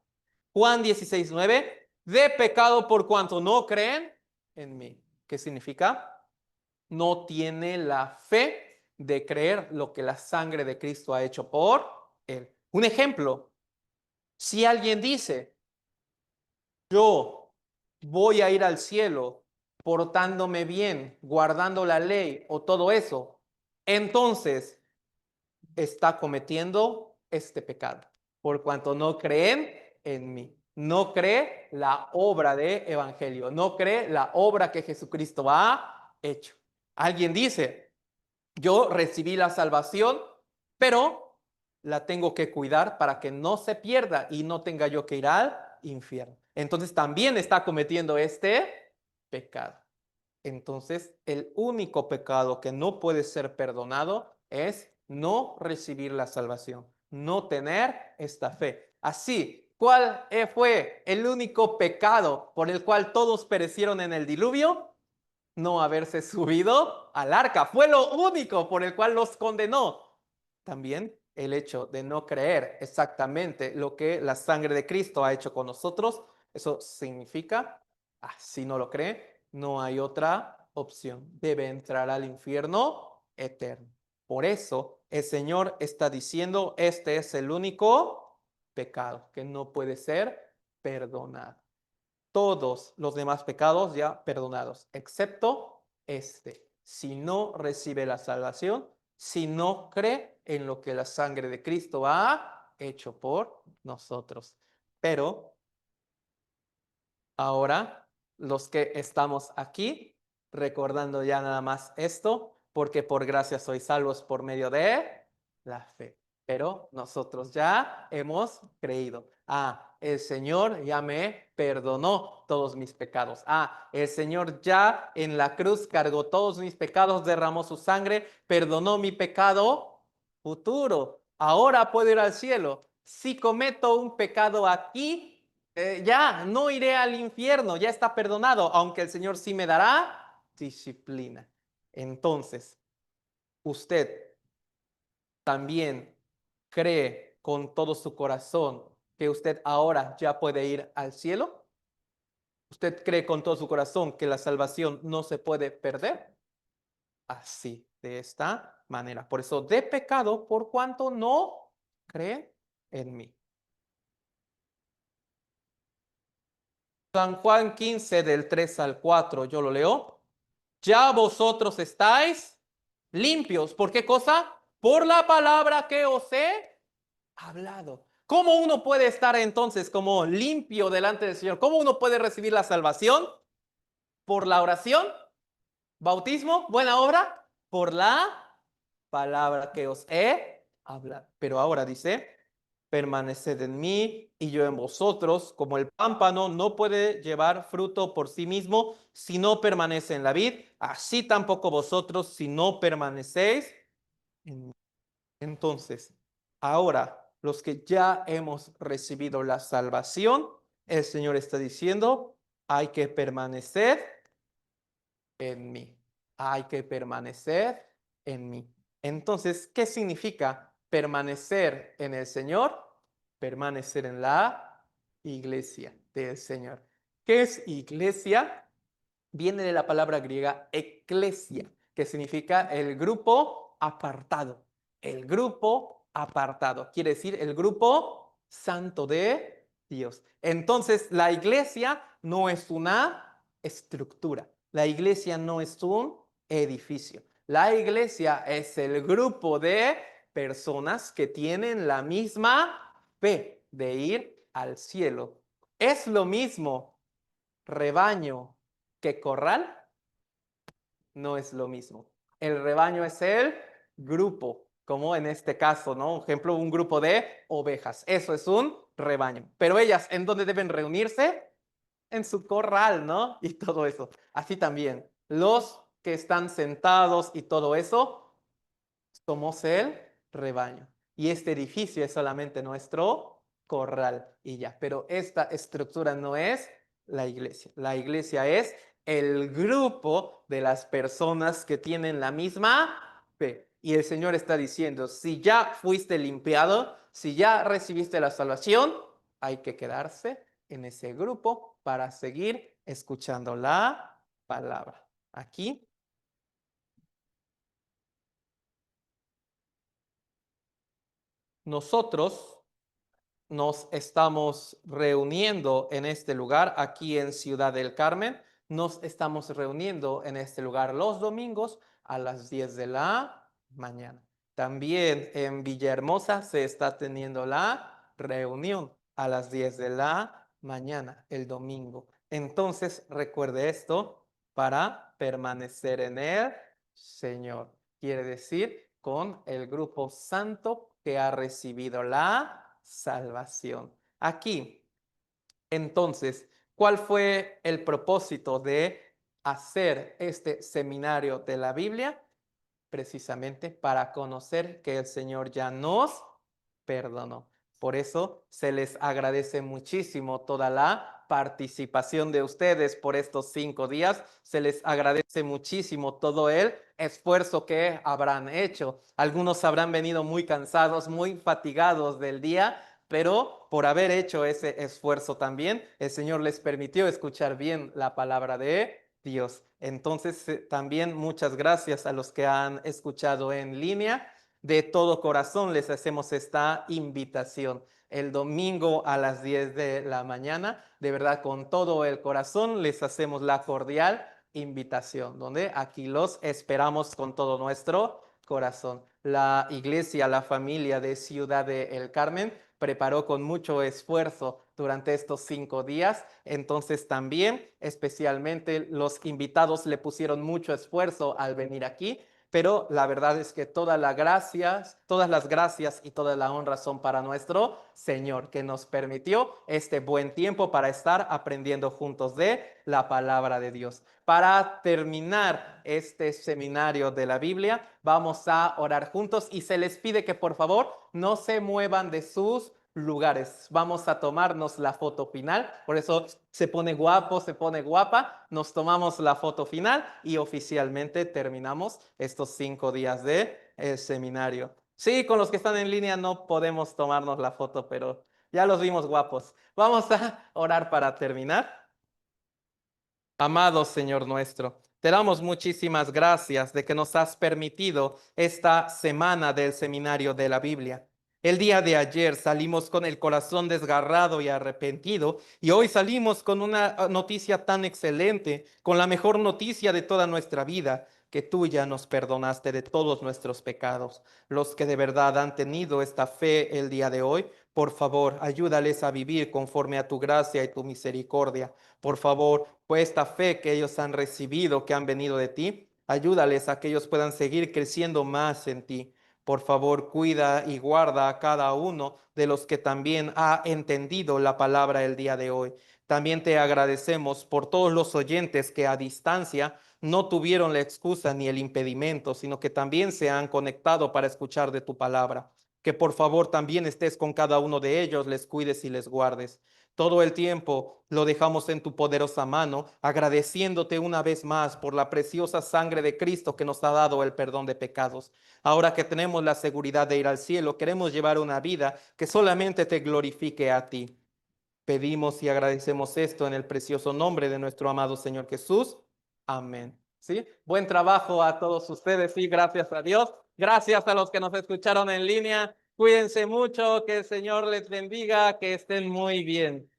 Juan 16:9, de pecado por cuanto no creen en mí. ¿Qué significa? No tiene la fe de creer lo que la sangre de Cristo ha hecho por él. Un ejemplo, si alguien dice, yo voy a ir al cielo portándome bien, guardando la ley o todo eso, entonces está cometiendo este pecado, por cuanto no creen en mí. No cree la obra de evangelio, no cree la obra que Jesucristo ha hecho. Alguien dice, yo recibí la salvación, pero la tengo que cuidar para que no se pierda y no tenga yo que ir al infierno. Entonces también está cometiendo este pecado. Entonces, el único pecado que no puede ser perdonado es no recibir la salvación, no tener esta fe. Así, ¿cuál fue el único pecado por el cual todos perecieron en el diluvio? No haberse subido al arca. Fue lo único por el cual los condenó. También el hecho de no creer exactamente lo que la sangre de Cristo ha hecho con nosotros, eso significa, si no lo cree, no hay otra opción. Debe entrar al infierno eterno. Por eso el Señor está diciendo, este es el único pecado que no puede ser perdonado. Todos los demás pecados ya perdonados, excepto este. Si no recibe la salvación, si no cree en lo que la sangre de Cristo ha hecho por nosotros. Pero ahora, los que estamos aquí, recordando ya nada más esto, porque por gracia sois salvos por medio de la fe. Pero nosotros ya hemos creído. El Señor ya me perdonó todos mis pecados. El Señor ya en la cruz cargó todos mis pecados, derramó su sangre, perdonó mi pecado futuro. Ahora puedo ir al cielo. Si cometo un pecado aquí, ya no iré al infierno, ya está perdonado, aunque el Señor sí me dará disciplina. Entonces, usted también cree con todo su corazón que usted ahora ya puede ir al cielo. ¿Usted cree con todo su corazón que la salvación no se puede perder? Así, de esta manera. Por eso, de pecado, por cuanto no cree en mí. San Juan 15 del 3 al 4, yo lo leo. Ya vosotros estáis limpios. ¿Por qué cosa? Por la palabra que os he hablado. ¿Cómo uno puede estar entonces como limpio delante del Señor? ¿Cómo uno puede recibir la salvación? ¿Por la oración? ¿Bautismo? ¿Buena obra? Por la palabra que os he hablado. Pero ahora dice, permaneced en mí y yo en vosotros, como el pámpano no puede llevar fruto por sí mismo si no permanece en la vid, así tampoco vosotros si no permanecéis en mí. Entonces, ahora los que ya hemos recibido la salvación, el Señor está diciendo, hay que permanecer en mí. Hay que permanecer en mí. Entonces, ¿qué significa permanecer en el Señor? Permanecer en la iglesia del Señor. ¿Qué es iglesia? Viene de la palabra griega eclesia, que significa el grupo apartado. El grupo apartado. Quiere decir el grupo santo de Dios. Entonces, la iglesia no es una estructura. La iglesia no es un edificio. La iglesia es el grupo de personas que tienen la misma fe de ir al cielo. Es lo mismo rebaño que corral. No es lo mismo. El rebaño es el grupo, como en este caso, ¿no? Por ejemplo, un grupo de ovejas. Eso es un rebaño. Pero ellas, ¿en dónde deben reunirse? En su corral, ¿no? Y todo eso. Así también, los que están sentados y todo eso Somos el rebaño. Y este edificio es solamente nuestro corral y ya. Pero esta estructura no es la iglesia. La iglesia es el grupo de las personas que tienen la misma fe. Y el Señor está diciendo, si ya fuiste limpiado, si ya recibiste la salvación, hay que quedarse en ese grupo para seguir escuchando la palabra. Aquí nosotros nos estamos reuniendo en este lugar, aquí en Ciudad del Carmen. Nos estamos reuniendo en este lugar los domingos a las 10 de la mañana. También en Villahermosa se está teniendo la reunión a las 10 de la mañana, el domingo. Entonces, recuerde esto para permanecer en el Señor. Quiere decir con el grupo santo que ha recibido la salvación. Aquí, entonces, ¿cuál fue el propósito de hacer este seminario de la Biblia? Precisamente para conocer que el Señor ya nos perdonó. Por eso se les agradece muchísimo toda la participación de ustedes por estos 5 días. Se les agradece muchísimo todo el esfuerzo que habrán hecho. Algunos habrán venido muy cansados, muy fatigados del día, pero por haber hecho ese esfuerzo también, el Señor les permitió escuchar bien la palabra de Dios. Entonces, también muchas gracias a los que han escuchado en línea. De todo corazón les hacemos esta invitación. El domingo a las 10 de la mañana, de verdad, con todo el corazón, les hacemos la cordial invitación, donde aquí los esperamos con todo nuestro corazón. La iglesia, la familia de Ciudad de El Carmen preparó con mucho esfuerzo durante estos 5 días. Entonces también, especialmente los invitados le pusieron mucho esfuerzo al venir aquí, pero la verdad es que todas las gracias y toda la honra son para nuestro Señor, que nos permitió este buen tiempo para estar aprendiendo juntos de la palabra de Dios. Para terminar este seminario de la Biblia, vamos a orar juntos y se les pide que por favor no se muevan de sus lugares. Vamos a tomarnos la foto final, por eso se pone guapo, se pone guapa, nos tomamos la foto final y oficialmente terminamos estos 5 días de seminario. Sí, con los que están en línea no podemos tomarnos la foto, pero ya los vimos guapos. Vamos a orar para terminar. Amado Señor nuestro, te damos muchísimas gracias de que nos has permitido esta semana del seminario de la Biblia. El día de ayer salimos con el corazón desgarrado y arrepentido y hoy salimos con una noticia tan excelente, con la mejor noticia de toda nuestra vida, que tú ya nos perdonaste de todos nuestros pecados. Los que de verdad han tenido esta fe el día de hoy, por favor, ayúdales a vivir conforme a tu gracia y tu misericordia. Por favor, pues esta fe que ellos han recibido, que han venido de ti, ayúdales a que ellos puedan seguir creciendo más en ti. Por favor, cuida y guarda a cada uno de los que también ha entendido la palabra el día de hoy. También te agradecemos por todos los oyentes que a distancia no tuvieron la excusa ni el impedimento, sino que también se han conectado para escuchar de tu palabra. Que por favor también estés con cada uno de ellos, les cuides y les guardes. Todo el tiempo lo dejamos en tu poderosa mano, agradeciéndote una vez más por la preciosa sangre de Cristo que nos ha dado el perdón de pecados. Ahora que tenemos la seguridad de ir al cielo, queremos llevar una vida que solamente te glorifique a ti. Pedimos y agradecemos esto en el precioso nombre de nuestro amado Señor Jesús. Amén. ¿Sí? Buen trabajo a todos ustedes. Sí, gracias a Dios. Gracias a los que nos escucharon en línea. Cuídense mucho, que el Señor les bendiga, que estén muy bien.